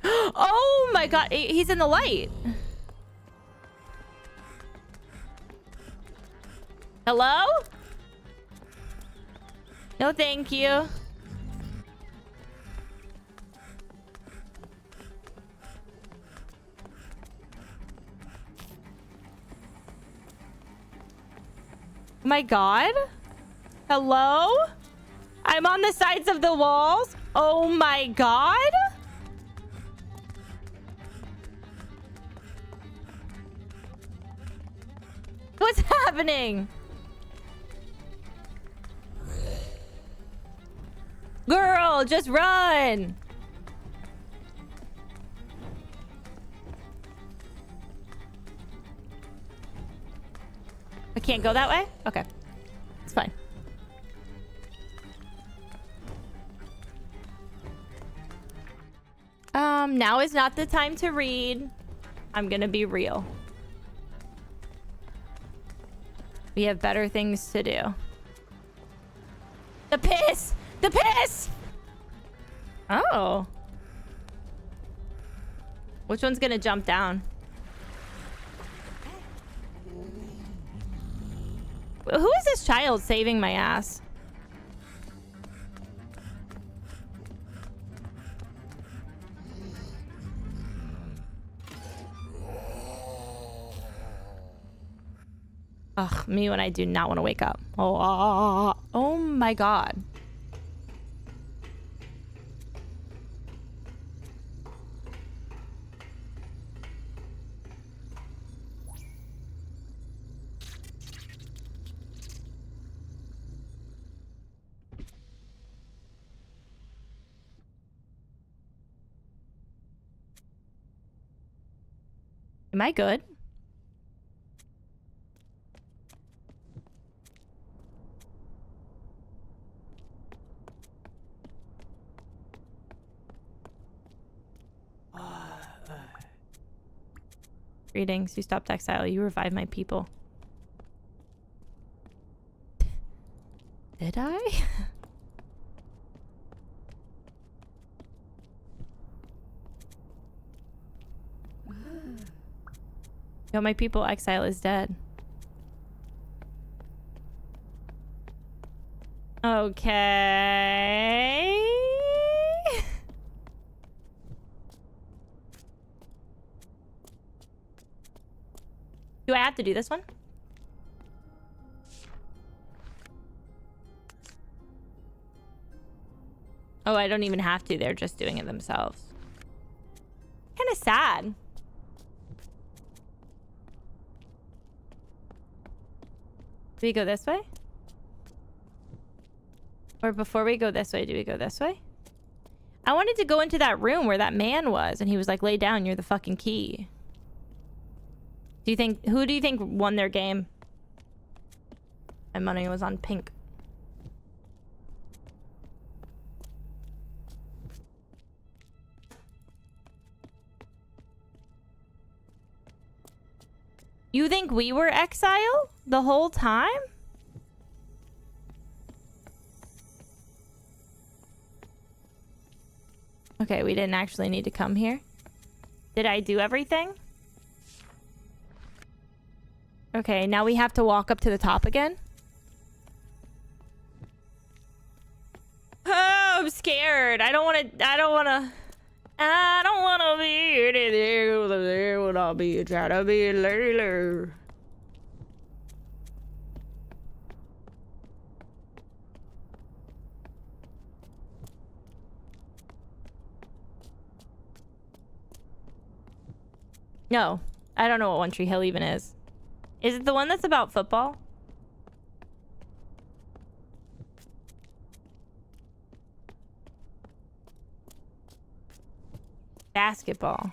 Oh my god. He's in the light. Hello? No, thank you. My god. Hello? I'm on the sides of the walls. Oh my god. What's happening? Girl, just run. I can't go that way? Okay. It's fine. Now is not the time to read. I'm gonna be real. We have better things to do. The piss! The piss! Oh. Which one's gonna jump down? Who is this child saving my ass? Ugh, me when I do not want to wake up. Oh my god. Am I good? Greetings. You stopped exile. You revived my people. Did I? Yo, my people exile is dead. Okay. Do I have to do this one? Oh, I don't even have to. They're just doing it themselves. Kind of sad. Do we go this way? Or before we go this way, do we go this way? I wanted to go into that room where that man was, and he was like, lay down, you're the fucking key. Do you think, who do you think won their game? My money was on pink. You think we were exile the whole time? Okay, we didn't actually need to come here. Did I do everything? Okay, now we have to walk up to the top again. Oh, I'm scared. I don't want to be anything there when I'll be trying to be later. No. I don't know what One Tree Hill even is. Is it the one that's about football? Basketball.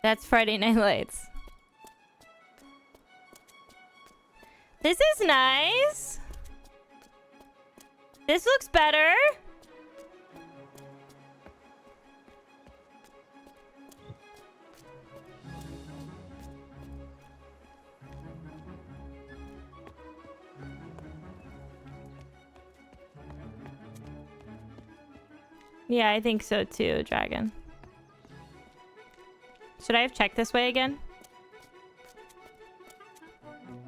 That's Friday Night Lights. This is nice. This looks better. Yeah, I think so too, Dragon. Should I have checked this way again?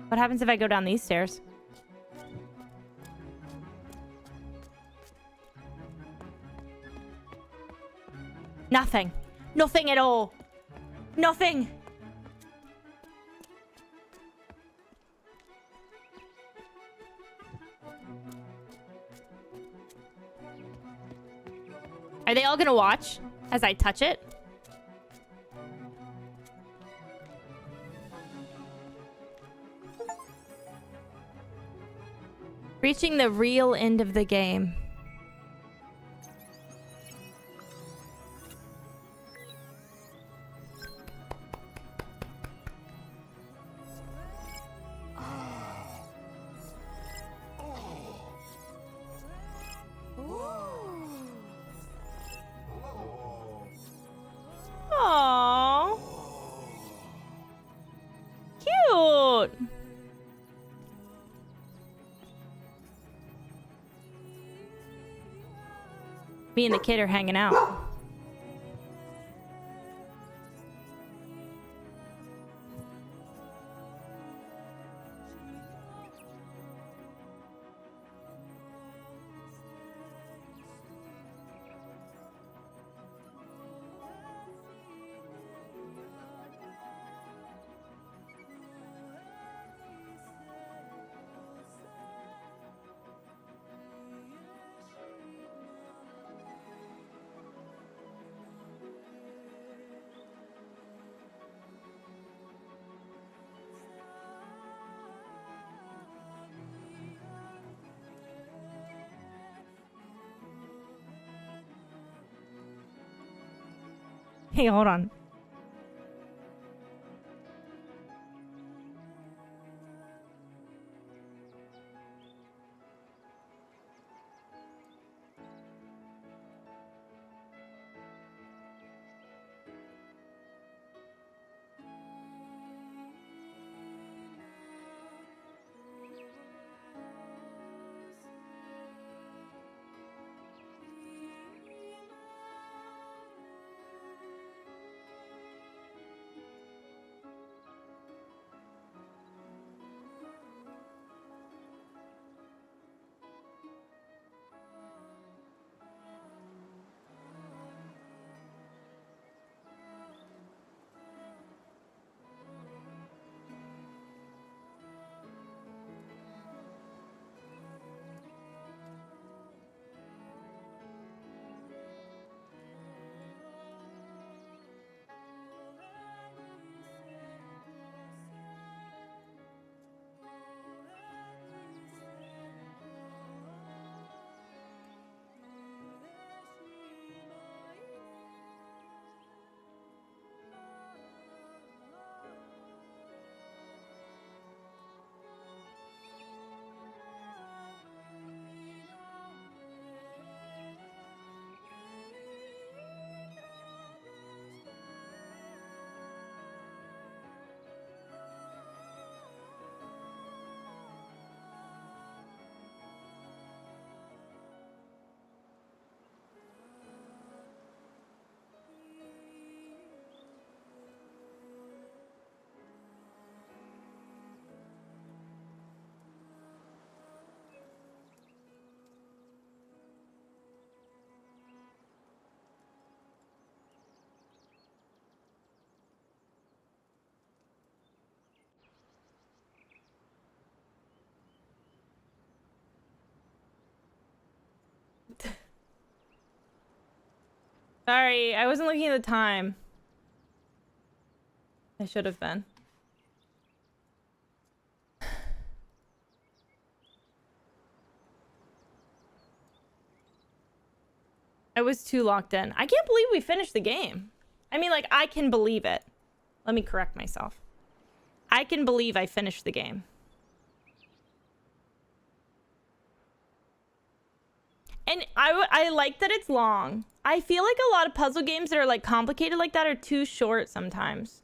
What happens if I go down these stairs? Nothing. Nothing at all. Nothing. Are they all gonna watch as I touch it? Reaching the real end of the game. Aww. Cute. Me and the kid are hanging out. Hey, hold on. Sorry, I wasn't looking at the time. I should have been. I was too locked in. I can't believe we finished the game. I mean, like, I can believe it. Let me correct myself. I can believe I finished the game. And I like that it's long. I feel like a lot of puzzle games that are, like, complicated like that are too short sometimes.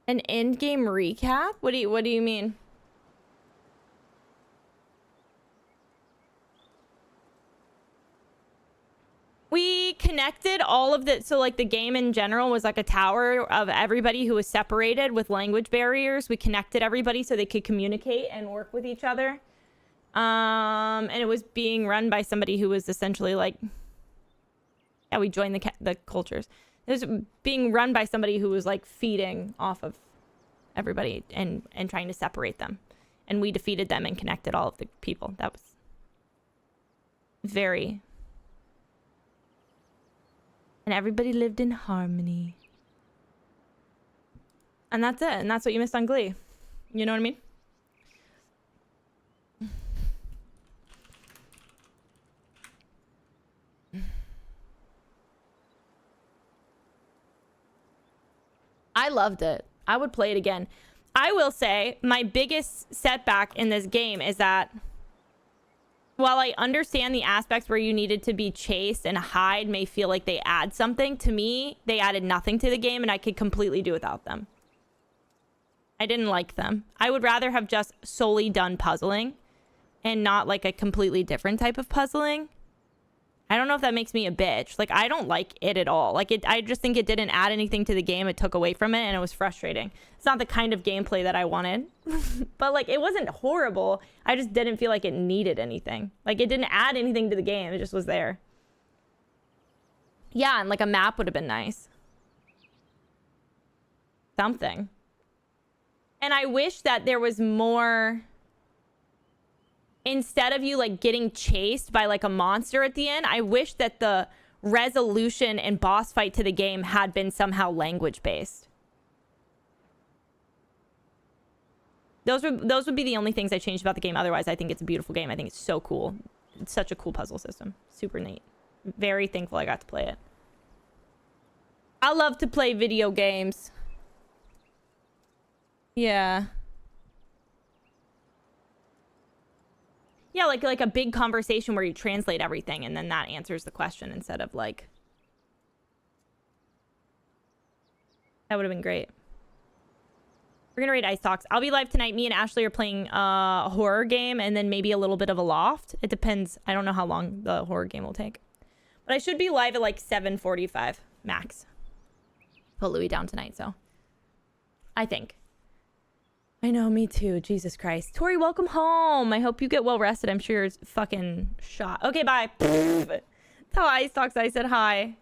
An end game recap? What do you mean? We connected all of the, so like the game in general was like a tower of everybody who was separated with language barriers. We connected everybody so they could communicate and work with each other. And it was being run by somebody who was essentially like, yeah, we joined the cultures. It was being run by somebody who was like feeding off of everybody and trying to separate them. And we defeated them and connected all of the people. That was very... And everybody lived in harmony. And that's it. And that's what you missed on Glee. You know what I mean? I loved it. I would play it again. I will say my biggest setback in this game is that while I understand the aspects where you needed to be chased and hide may feel like they add something, to me, they added nothing to the game and I could completely do without them. I didn't like them. I would rather have just solely done puzzling and not like a completely different type of puzzling. I don't know if that makes me a bitch. Like, I don't like it at all. Like, I just think it didn't add anything to the game. It took away from it, and it was frustrating. It's not the kind of gameplay that I wanted. But, like, it wasn't horrible. I just didn't feel like it needed anything. Like, it didn't add anything to the game. It just was there. Yeah, and, like, a map would have been nice. Something. And I wish that there was more... Instead of you, like, getting chased by, like, a monster at the end, I wish that the resolution and boss fight to the game had been somehow language-based. Those would be the only things I changed about the game. Otherwise, I think it's a beautiful game. I think it's so cool. It's such a cool puzzle system. Super neat. Very thankful I got to play it. I love to play video games. Yeah. Yeah, like a big conversation where you translate everything and then that answers the question instead of like... That would have been great. We're gonna raid Ice Talks. I'll be live tonight. Me and Ashley are playing a horror game and then maybe a little bit of a Loft. It depends. I don't know how long the horror game will take. But I should be live at like 7:45 max. Put Louis down tonight, so... I think. I know, me too. Jesus Christ. Tori, welcome home. I hope you get well rested. I'm sure you're fucking shot. Okay, bye. Tell Ice Talks I said hi.